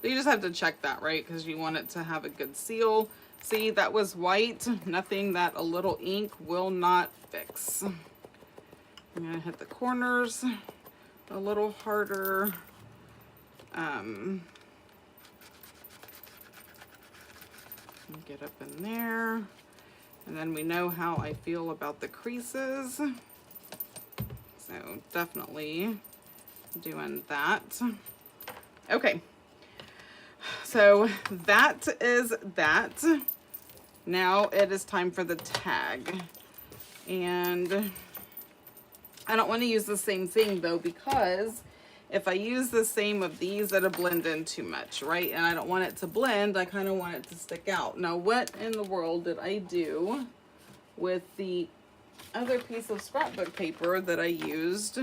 You just have to check that, right? Because you want it to have a good seal. See, that was white. Nothing that a little ink will not fix. I'm gonna hit the corners a little harder. Get up in there. And then we know how I feel about the creases. So definitely doing that. Okay. So that is that. Now it is time for the tag. And I don't want to use the same thing though, because if I use the same of these, it'll blend in too much, right? And I don't want it to blend. I kind of want it to stick out. Now, what in the world did I do with the other piece of scrapbook paper that I used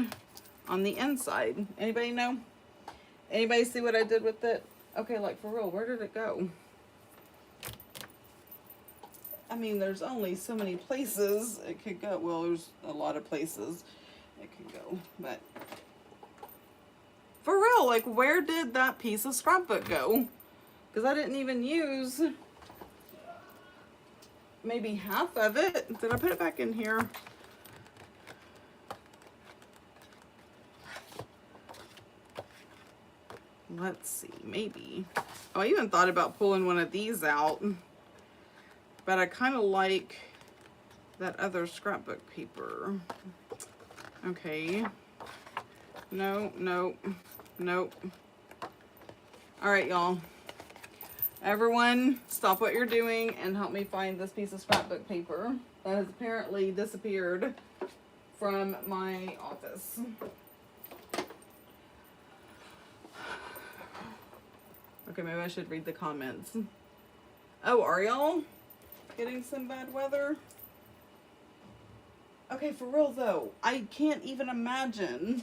on the inside? Anybody know? Anybody see what I did with it? Okay, like for real, where did it go? I mean, there's only so many places it could go. Well, there's a lot of places it could go, but for real, like where did that piece of scrapbook go? Because I didn't even use maybe half of it. Did I put it back in here? Let's see, maybe. Oh, I even thought about pulling one of these out, but I kind of like that other scrapbook paper. Okay. No, nope. All right, y'all. Everyone, stop what you're doing and help me find this piece of scrapbook paper that has apparently disappeared from my office. Okay, maybe I should read the comments. Oh, are y'all getting some bad weather? Okay, for real though, I can't even imagine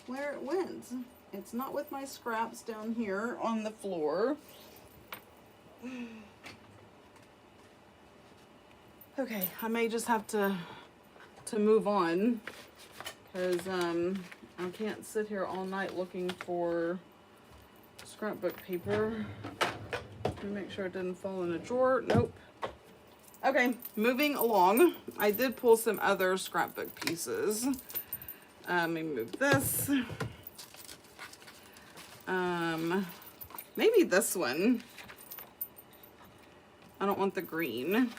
where it went. It's not with my scraps down here on the floor. Okay, I may just have to move on, because I can't sit here all night looking for scrapbook paper. Let me make sure it didn't fall in a drawer. Nope. Okay, moving along. I did pull some other scrapbook pieces. Let me move this. Maybe this one. I don't want the green.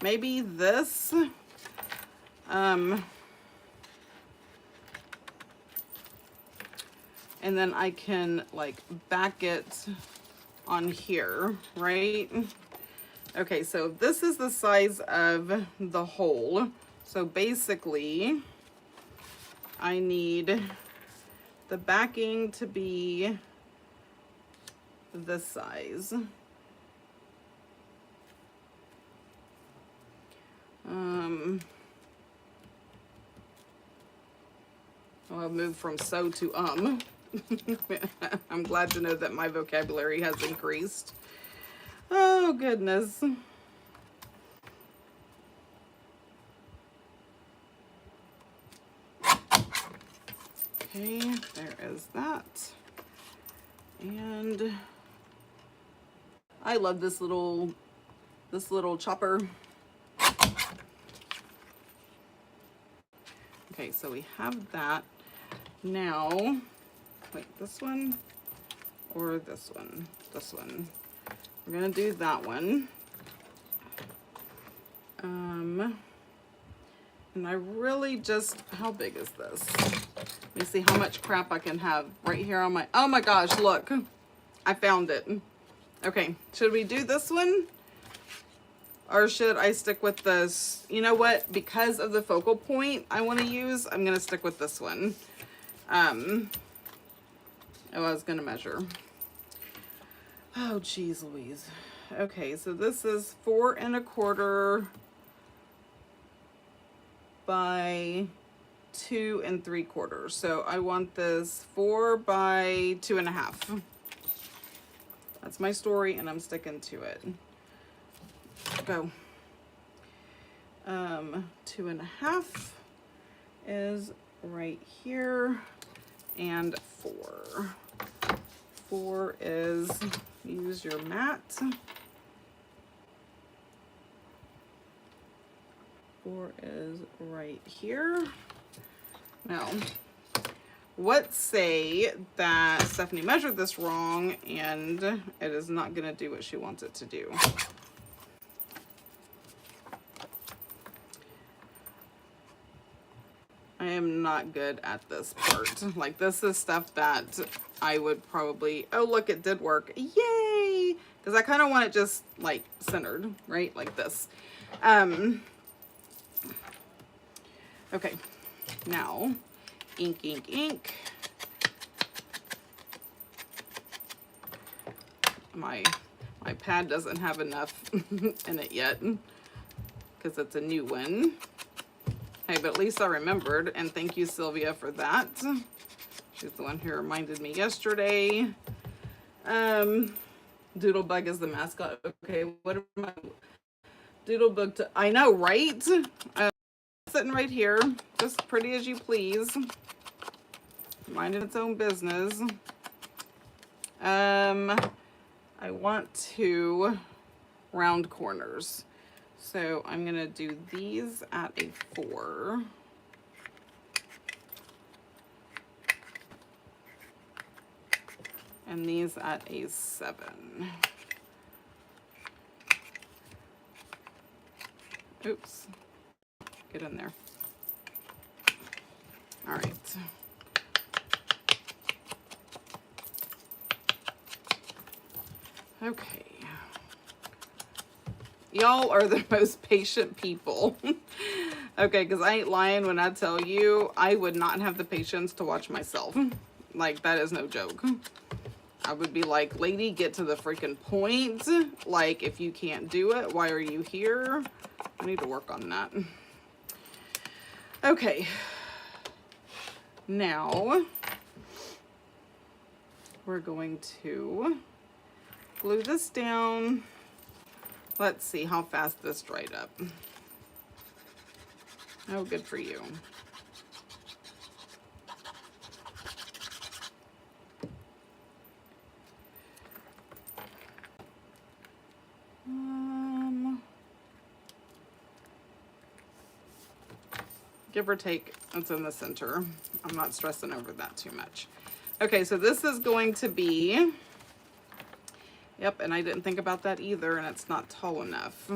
Maybe this. And then I can like back it on here, right? Okay, so this is the size of the hole. So basically, I need the backing to be this size. I'll move from so to I'm glad to know that my vocabulary has increased. Oh, goodness. Okay, there is that. And I love this little chopper. Okay, so we have that. Now, wait, this one or this one? This one. We're gonna do that one. And I really just, how big is this? Let me see how much crap I can have right here on my, oh my gosh, look. I found it. Okay, should we do this one? Or should I stick with this? You know what? Because of the focal point I want to use, I'm going to stick with this one. Oh, I was going to measure. Oh, geez Louise. Okay, so this is 4 1/4 by 2 3/4. So I want this 4 by 2 1/2. That's my story, and I'm sticking to it. Go. 2 1/2 is right here, and 4. 4 is, use your mat. 4 is right here. Now, let's say that Stephanie measured this wrong and it is not going to do what she wants it to do. I am not good at this part. Like, this is stuff that I would probably, oh look, it did work. Yay! Because I kind of want it just like centered, right? Like this. Okay, now ink, ink, ink. My pad doesn't have enough in it yet because it's a new one. Hey, but at least I remembered, and thank you, Silvia, for that. She's the one who reminded me yesterday. Doodlebug is the mascot. Okay, what am I? Doodlebug to, I know, right? Sitting right here, just pretty as you please. Minding its own business. I want to round corners. So I'm gonna do these at a 4. And these at a 7. Oops. Get in there. All right. Okay. Y'all are the most patient people. Okay, because I ain't lying when I tell you I would not have the patience to watch myself. Like, that is no joke. I would be like, lady, get to the freaking point. Like, if you can't do it, why are you here? I need to work on that. Okay. Now, we're going to glue this down. Let's see how fast this dried up. Oh, good for you. Give or take, it's in the center. I'm not stressing over that too much. Okay, so this is going to be, yep, and I didn't think about that either, and it's not tall enough.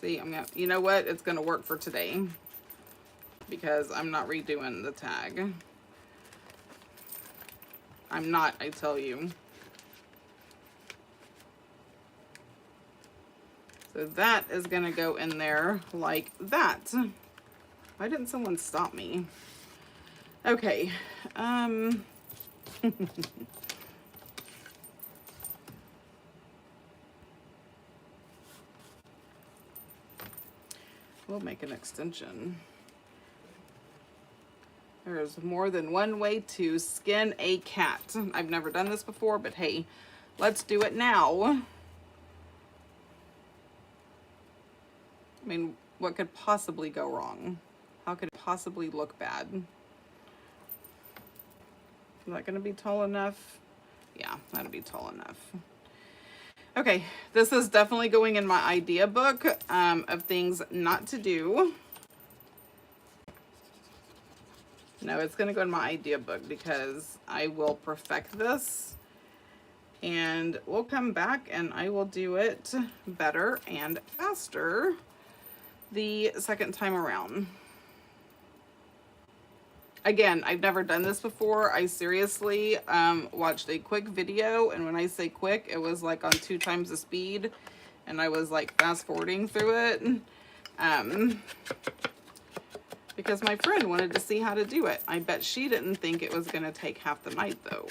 See, I'm gonna, you know what? It's gonna work for today because I'm not redoing the tag. I'm not, I tell you. So that is gonna go in there like that. Why didn't someone stop me? Okay. We'll make an extension. There's more than one way to skin a cat. I've never done this before, but hey, let's do it now. I mean, what could possibly go wrong? How could it possibly look bad? Is that going to be tall enough? Yeah, that'd be tall enough. Okay, this is definitely going in my idea book of things not to do. No, it's going to go in my idea book because I will perfect this. And we'll come back and I will do it better and faster the second time around. Again, I've never done this before. I seriously watched a quick video, and when I say quick, it was like on 2 times the speed, and I was like fast forwarding through it because my friend wanted to see how to do it. I bet she didn't think it was going to take half the night though.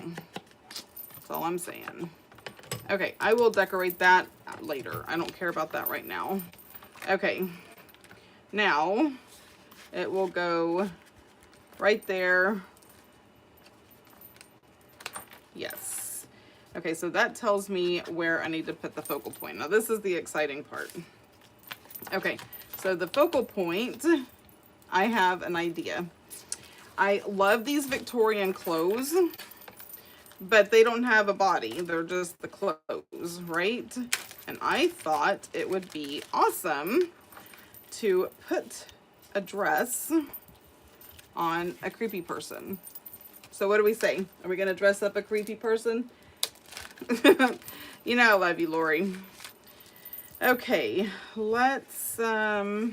That's all I'm saying. Okay, I will decorate that later. I don't care about that right now. Okay, now it will go right there. Yes. Okay, so that tells me where I need to put the focal point. Now this is the exciting part. Okay, so the focal point, I have an idea. I love these Victorian clothes, but they don't have a body. They're just the clothes, right? And I thought it would be awesome to put a dress on a creepy person. So what do we say? Are we going to dress up a creepy person? You know I love you, Lori. Okay, let's, no,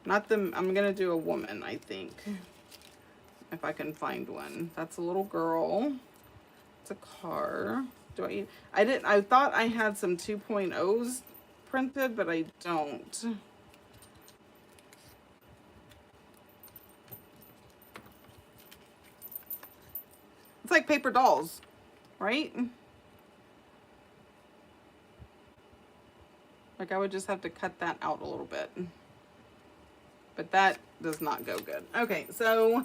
not the, I'm going to do a woman, I think. If I can find one. That's a little girl. It's a car. I thought I had some 2.0s printed, but I don't. It's like paper dolls, right? Like I would just have to cut that out a little bit. But that does not go good. Okay, so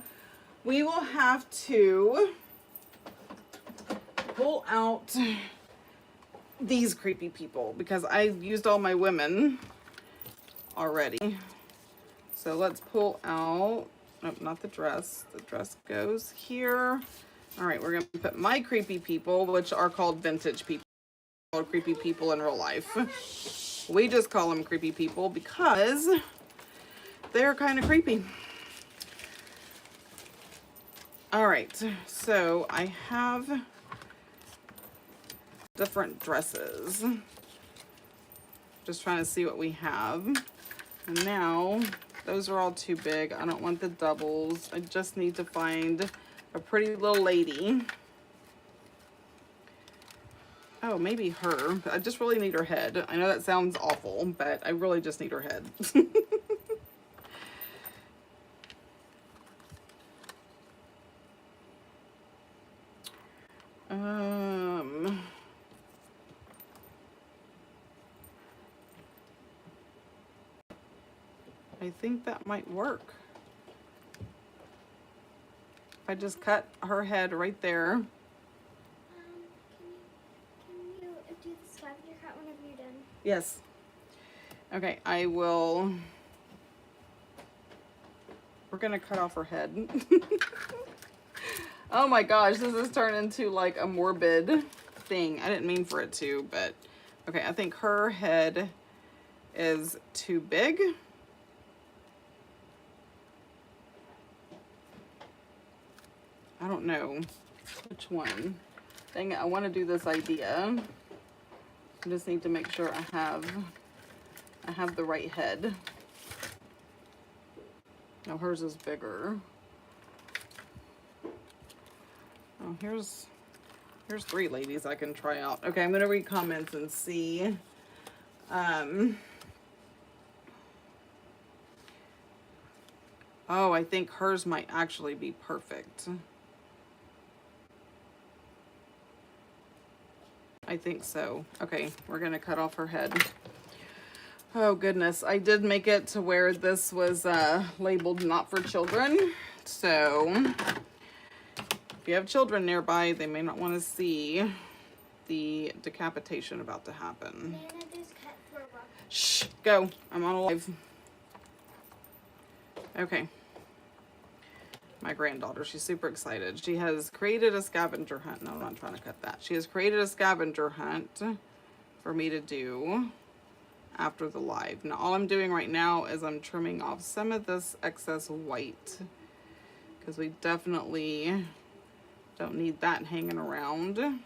we will have to pull out these creepy people because I've used all my women already. So let's pull out, nope, not the dress. The dress goes here. All right, we're gonna put my creepy people, which are called vintage people, creepy people in real life. We just call them creepy people because they're kind of creepy. All right, so I have different dresses. Just trying to see what we have. And now, those are all too big. I don't want the doubles. I just need to find a pretty little lady. Oh, maybe her. I just really need her head. I know that sounds awful, but I really just need her head. I think that might work. If I just cut her head right there. Can you do the scavenger hunt whenever you're done? Yes. Okay, I will. We're gonna cut off her head. Oh my gosh, this has turned into like a morbid thing. I didn't mean for it to, but okay, I think her head is too big. I don't know which one. Dang it, I want to do this idea. I just need to make sure I have the right head. Oh, hers is bigger. Oh, here's 3 ladies I can try out. Okay, I'm gonna read comments and see. Oh, I think hers might actually be perfect. I think so. Okay, we're gonna cut off her head. Oh goodness, I did make it to where this was labeled not for children. So if you have children nearby, they may not want to see the decapitation about to happen. Lena, there's cut for a rock. Shh, go. I'm on a live. Okay. my granddaughter. She's super excited. She has created a scavenger hunt. No, I'm not trying to cut that. She has created a scavenger hunt for me to do after the live. Now, all I'm doing right now is I'm trimming off some of this excess white because we definitely don't need that hanging around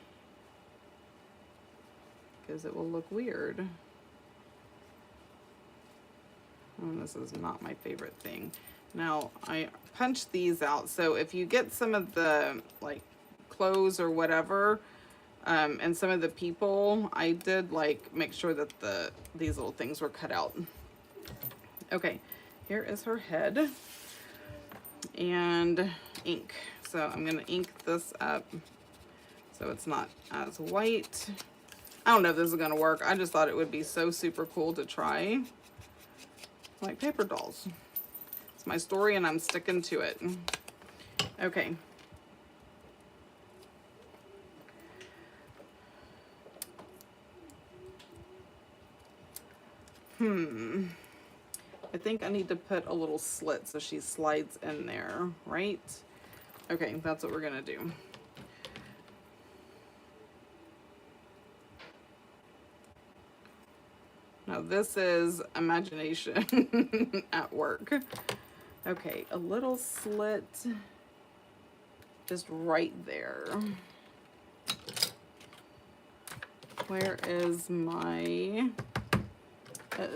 because it will look weird. And this is not my favorite thing. Now, I punched these out, so if you get some of the, like, clothes or whatever, and some of the people, I did, like, make sure that these little things were cut out. Okay, here is her head. And ink. So I'm going to ink this up so it's not as white. I don't know if this is going to work. I just thought it would be so super cool to try. Like paper dolls. It's my story and I'm sticking to it. Okay. I think I need to put a little slit so she slides in there, right? Okay, that's what we're gonna do. Now this is imagination at work. Okay, a little slit just right there. Where is my,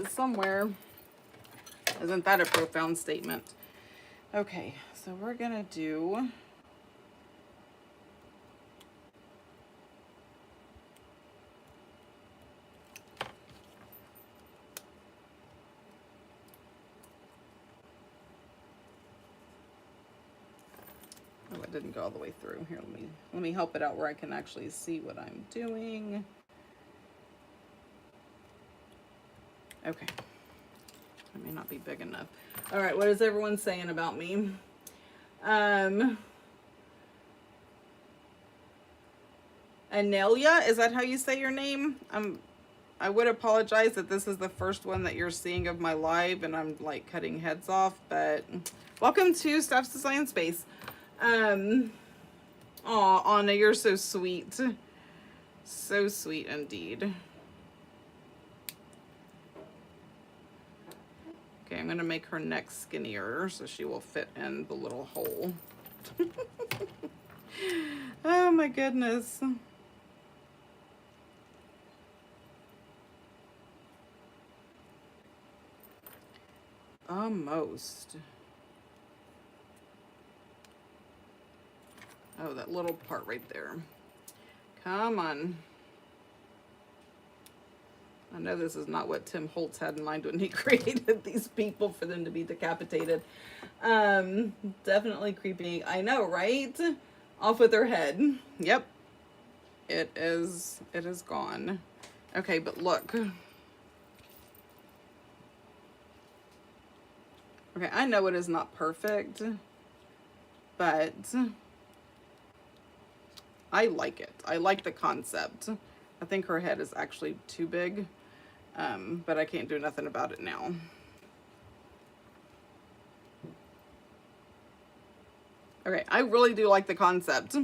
somewhere. Isn't that a profound statement? Okay, so we're gonna do oh, it didn't go all the way through. Here, let me help it out where I can actually see what I'm doing. Okay. It may not be big enough. All right, what is everyone saying about me? Anelia, is that how you say your name? I would apologize that this is the first one that you're seeing of my live and I'm like cutting heads off, but welcome to Steph's Design Space. Aw, Anna, you're so sweet. So sweet indeed. Okay, I'm gonna make her neck skinnier so she will fit in the little hole. Oh my goodness. Almost. Oh, that little part right there. Come on. I know this is not what Tim Holtz had in mind when he created these people for them to be decapitated. Definitely creepy. I know, right? Off with her head. Yep. It is gone. Okay, but look. Okay, I know it is not perfect, but I like it. I like the concept. I think her head is actually too big, but I can't do nothing about it now. Okay, I really do like the concept.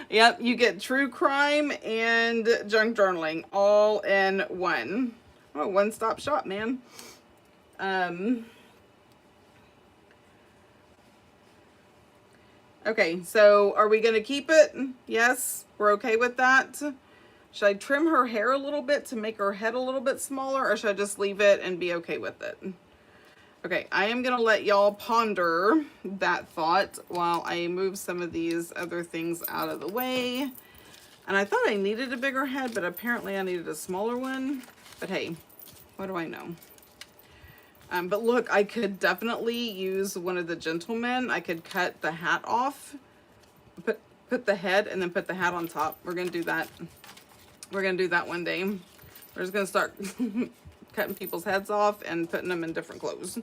Yep, you get true crime and junk journaling all in one. Oh, one-stop shop, man. Okay, so are we gonna keep it? Yes, we're okay with that. Should I trim her hair a little bit to make her head a little bit smaller, or should I just leave it and be okay with it? Okay, I am gonna let y'all ponder that thought while I move some of these other things out of the way. And I thought I needed a bigger head, but apparently I needed a smaller one. But hey, what do I know? But look, I could definitely use one of the gentlemen. I could cut the hat off, put the head, and then put the hat on top. We're gonna do that. We're gonna do that one day. We're just gonna start cutting people's heads off and putting them in different clothes.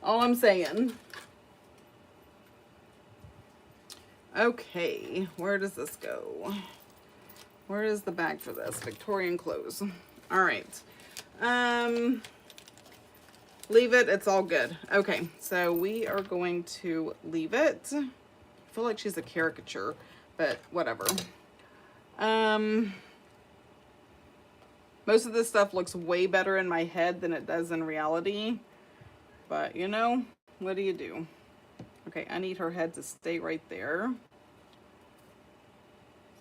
All I'm saying. Okay, where does this go? Where is the bag for this? Victorian clothes. All right. Leave it. It's all good. Okay, so we are going to leave it. I feel like she's a caricature, but whatever. Most of this stuff looks way better in my head than it does in reality. But, you know, what do you do? Okay, I need her head to stay right there.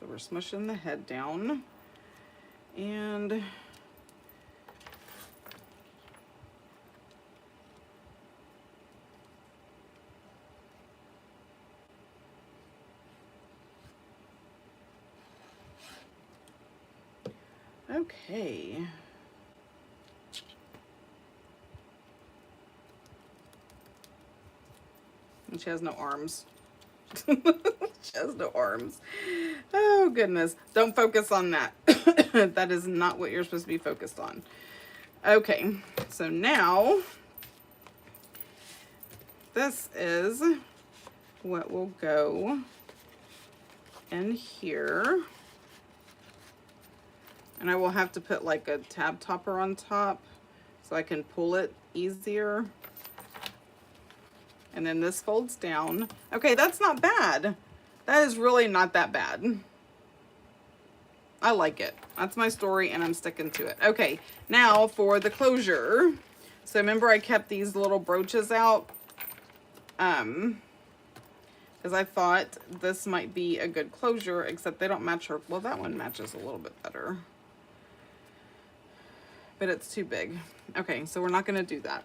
So we're smushing the head down. And okay. And she has no arms. She has no arms. Oh, goodness. Don't focus on that. That is not what you're supposed to be focused on. Okay, so now this is what will go in here. And I will have to put like a tab topper on top so I can pull it easier. And then this folds down. Okay, that's not bad. That is really not that bad. I like it. That's my story and I'm sticking to it. Okay, now for the closure. So remember I kept these little brooches out? Because I thought this might be a good closure, except they don't match her. Well, that one matches a little bit better. But it's too big. Okay, so we're not gonna do that.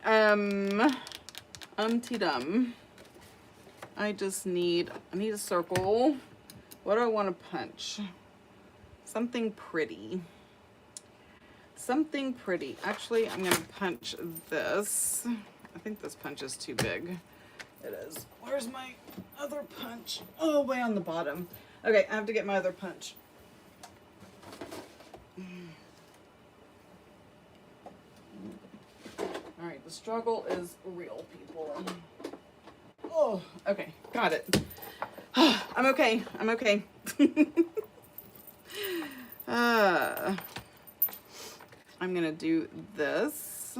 Dum. I need a circle. What do I want to punch? Something pretty. Something pretty. Actually, I'm gonna punch this. I think this punch is too big. It is. Where's my other punch? Oh, way on the bottom. Okay, I have to get my other punch. All right, the struggle is real, people. Oh, okay, got it. I'm okay. I'm okay. I'm gonna do this.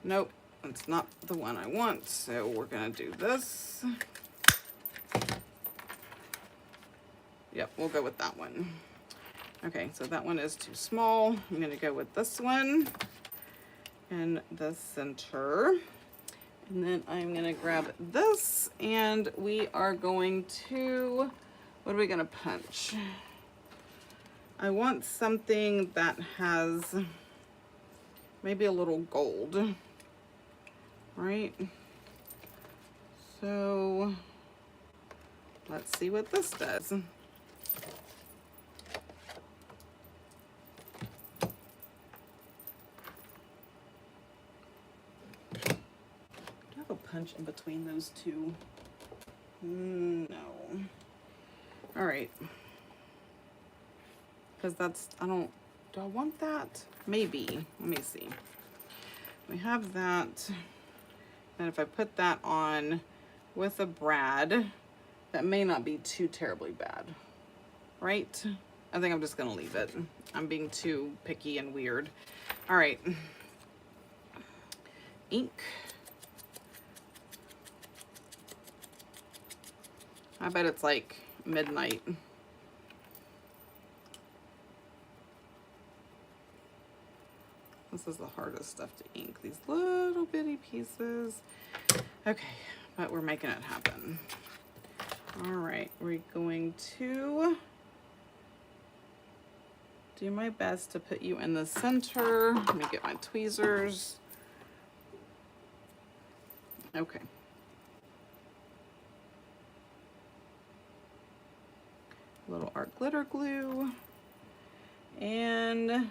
Nope, that's not the one I want. So we're gonna do this. Yep, we'll go with that one. Okay, so that one is too small. I'm gonna go with this one in the center. And then I'm gonna grab this and we are going to, what are we gonna punch? I want something that has maybe a little gold, right? So let's see what this does. Punch in between those two. No. All right. Because that's, do I want that? Maybe. Let me see. We have that. And if I put that on with a brad, that may not be too terribly bad. Right? I think I'm just going to leave it. I'm being too picky and weird. All right. Ink. I bet it's like midnight. This is the hardest stuff to ink. These little bitty pieces. Okay, but we're making it happen. All right, we're going to do my best to put you in the center. Let me get my tweezers. Okay. Little art glitter glue and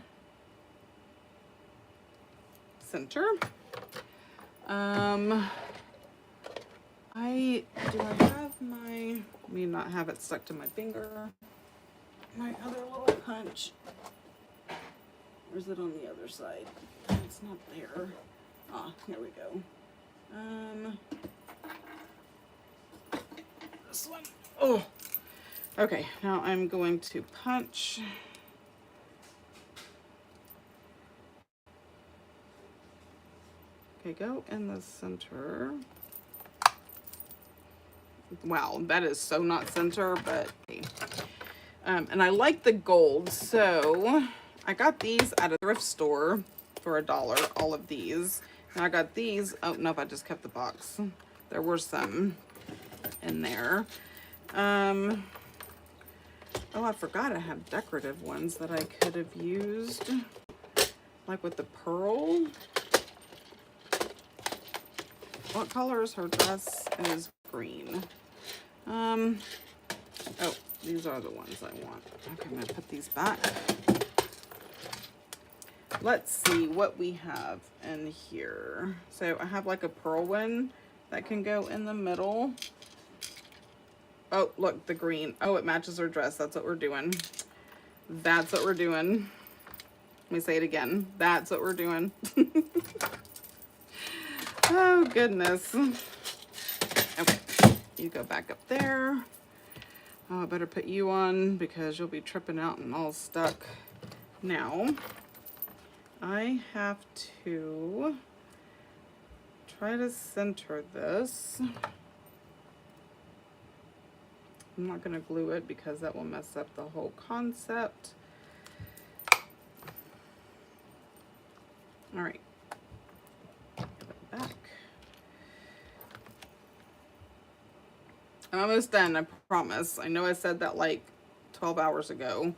center. I have my, let me not have it stuck to my finger. My other little punch. Where's it on the other side? It's not there. Ah, here we go. This one. Oh, okay. Now I'm going to punch. Okay, go in the center. Wow, that is so not center, but and I like the gold, so I got these at a thrift store for $1, all of these. And I got these, oh nope, I just kept the box. There were some in there. Oh, I forgot I have decorative ones that I could have used, like with the pearl. What color is her dress? It is green. Oh, these are the ones I want. Okay, I'm gonna put these back. Let's see what we have in here. So I have like a pearl one that can go in the middle. Oh, look, the green. Oh, it matches her dress. That's what we're doing. That's what we're doing. Let me say it again. That's what we're doing. Oh, goodness. Okay, you go back up there. Oh, I better put you on because you'll be tripping out and all stuck. Now, I have to try to center this. I'm not going to glue it because that will mess up the whole concept. All right. Put it back. I'm almost done, I promise. I know I said that like 12 hours ago.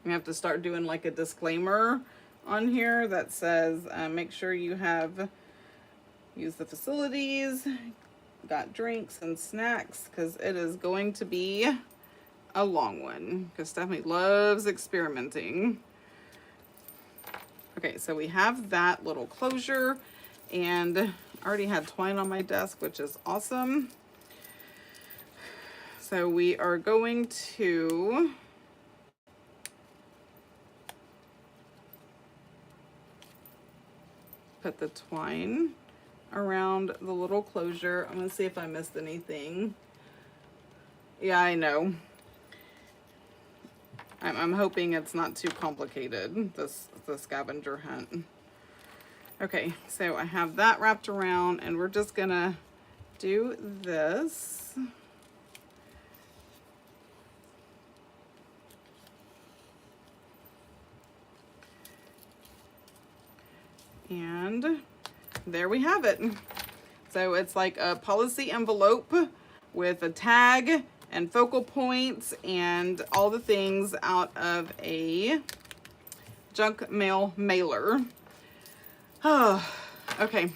We have to start doing like a disclaimer on here that says make sure you have used the facilities, got drinks and snacks, because it is going to be a long one because Stephanie loves experimenting. Okay, so we have that little closure, and I already had twine on my desk, which is awesome. So we are going to put the twine around the little closure. I'm gonna see if I missed anything. Yeah, I know. I'm hoping it's not too complicated, the scavenger hunt. Okay, so I have that wrapped around, and we're just gonna do this. And there we have it. So it's like a policy envelope with a tag and focal points and all the things out of a junk mail mailer. Oh, okay.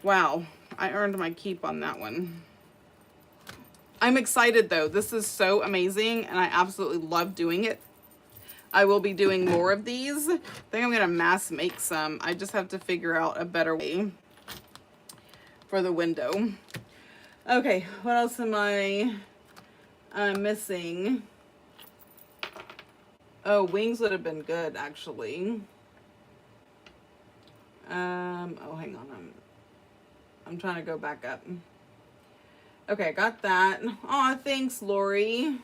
Wow, I earned my keep on that one. I'm excited though. This is so amazing and I absolutely love doing it. I will be doing more of these. I think I'm gonna mass make some. I just have to figure out a better way for the window. Okay, what else am I missing? Oh, wings would have been good actually. Oh, hang on. I'm trying to go back up. Okay, I got that. Aw, thanks, Lori.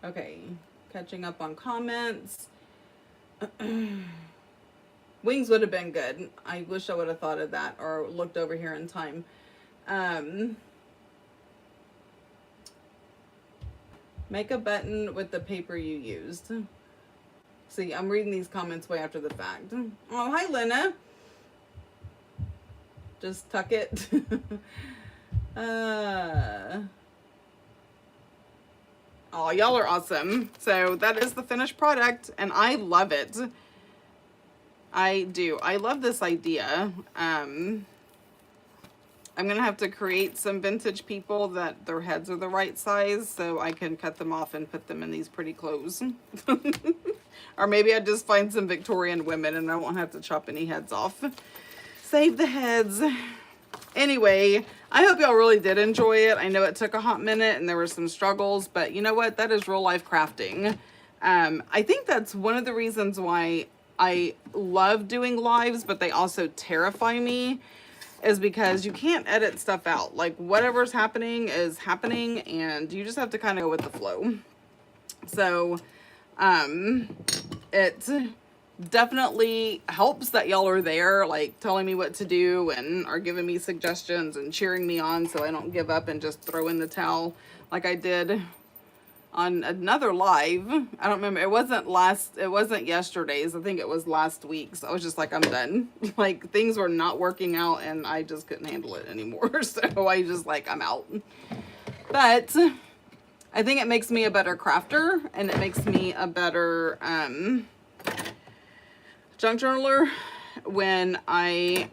Okay, catching up on comments. Wings would have been good. I wish I would have thought of that or looked over here in time. Make a button with the paper you used. See, I'm reading these comments way after the fact. Oh, hi, Lena. Just tuck it. Oh, y'all are awesome. So that is the finished product, and I love it. I do. I love this idea. I'm going to have to create some vintage people that their heads are the right size so I can cut them off and put them in these pretty clothes. Or maybe I just find some Victorian women and I won't have to chop any heads off. Save the heads. Anyway, I hope y'all really did enjoy it. I know it took a hot minute and there were some struggles, but you know what? That is real life crafting. I think that's one of the reasons why I love doing lives, but they also terrify me. is because you can't edit stuff out. Like whatever's happening is happening and you just have to kind of go with the flow. So, it definitely helps that y'all are there, like telling me what to do and are giving me suggestions and cheering me on so I don't give up and just throw in the towel like I did on another live. I don't remember. It wasn't yesterday's. I think it was last week's. I was just like, I'm done. Like things were not working out and I just couldn't handle it anymore. So I just like, I'm out. But I think it makes me a better crafter and it makes me a better junk journaler when I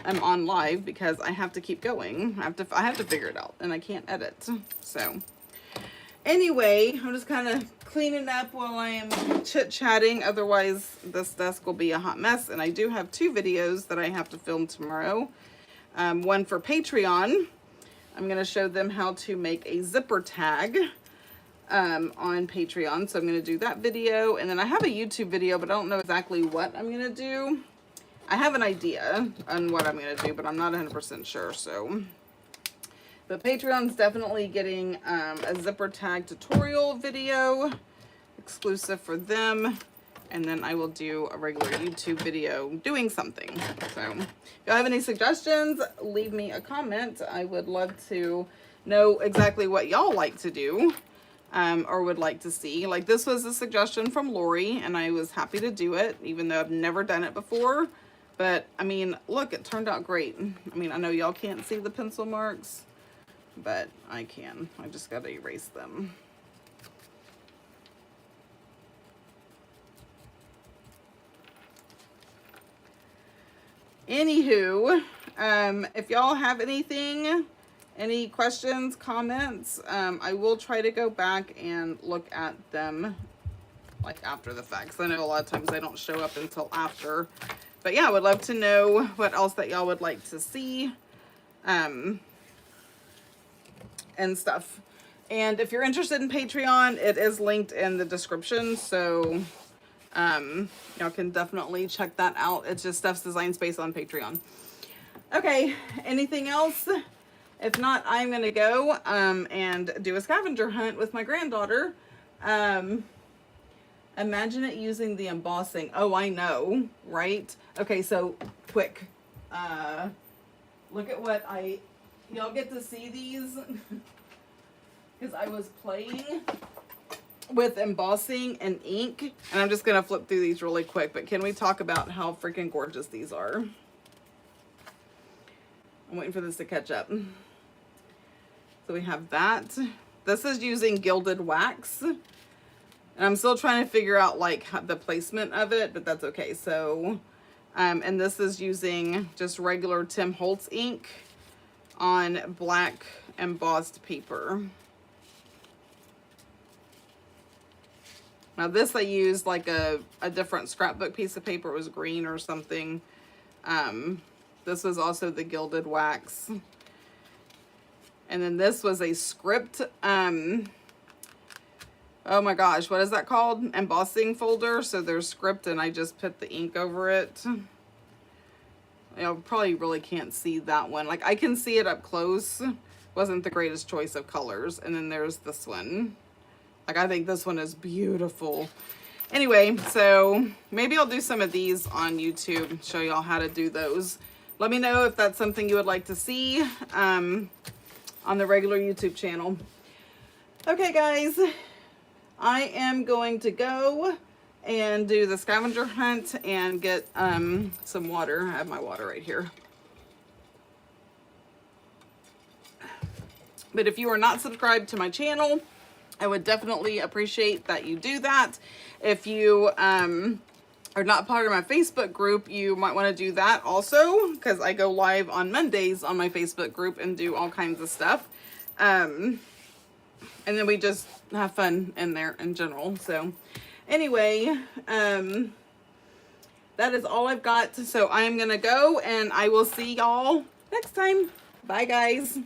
am on live because I have to keep going. I have to figure it out and I can't edit. So anyway, I'm just kind of cleaning up while I am chit-chatting. Otherwise, this desk will be a hot mess. And I do have 2 videos that I have to film tomorrow. One for Patreon. I'm going to show them how to make a zipper tag on Patreon. So I'm going to do that video. And then I have a YouTube video, but I don't know exactly what I'm going to do. I have an idea on what I'm going to do, but I'm not 100% sure. So... But Patreon's definitely getting a zipper tag tutorial video exclusive for them. And then I will do a regular YouTube video doing something. So if y'all have any suggestions, leave me a comment. I would love to know exactly what y'all like to do or would like to see. Like this was a suggestion from Lori and I was happy to do it, even though I've never done it before. But I mean, look, it turned out great. I mean, I know y'all can't see the pencil marks, but I can. I just got to erase them. Anywho, if y'all have anything, any questions, comments, I will try to go back and look at them like after the fact. 'Cause I know a lot of times they don't show up until after. But yeah, I would love to know what else that y'all would like to see. And stuff. And if you're interested in Patreon, it is linked in the description. So y'all can definitely check that out. It's just Steph's Design Space on Patreon. Okay, anything else? If not, I'm going to go and do a scavenger hunt with my granddaughter. Imagine it using the embossing. Oh, I know, right? Okay, so quick. Look at what y'all get to see these because I was playing with embossing and ink, and I'm just gonna flip through these really quick, but can we talk about how freaking gorgeous these are? I'm waiting for this to catch up. So we have that. This is using gilded wax, and I'm still trying to figure out like the placement of it, but that's okay. So and this is using just regular Tim Holtz ink on black embossed paper. Now this I used like a different scrapbook piece of paper. It was green or something. This was also the gilded wax. And then this was a script. Oh my gosh, what is that called? Embossing folder. So there's script and I just put the ink over it. You probably really can't see that one. Like I can see it up close. Wasn't the greatest choice of colors. And then there's this one. Like I think this one is beautiful. Anyway, so maybe I'll do some of these on YouTube. Show y'all how to do those. Let me know if that's something you would like to see on the regular YouTube channel. Okay guys, I am going to go and do the scavenger hunt and get some water. I have my water right here. But if you are not subscribed to my channel, I would definitely appreciate that you do that. If you are not part of my Facebook group, you might want to do that also, because I go live on Mondays on my Facebook group and do all kinds of stuff. And then we just have fun in there in general. So anyway, that is all I've got. So I am going to go and I will see y'all next time. Bye guys.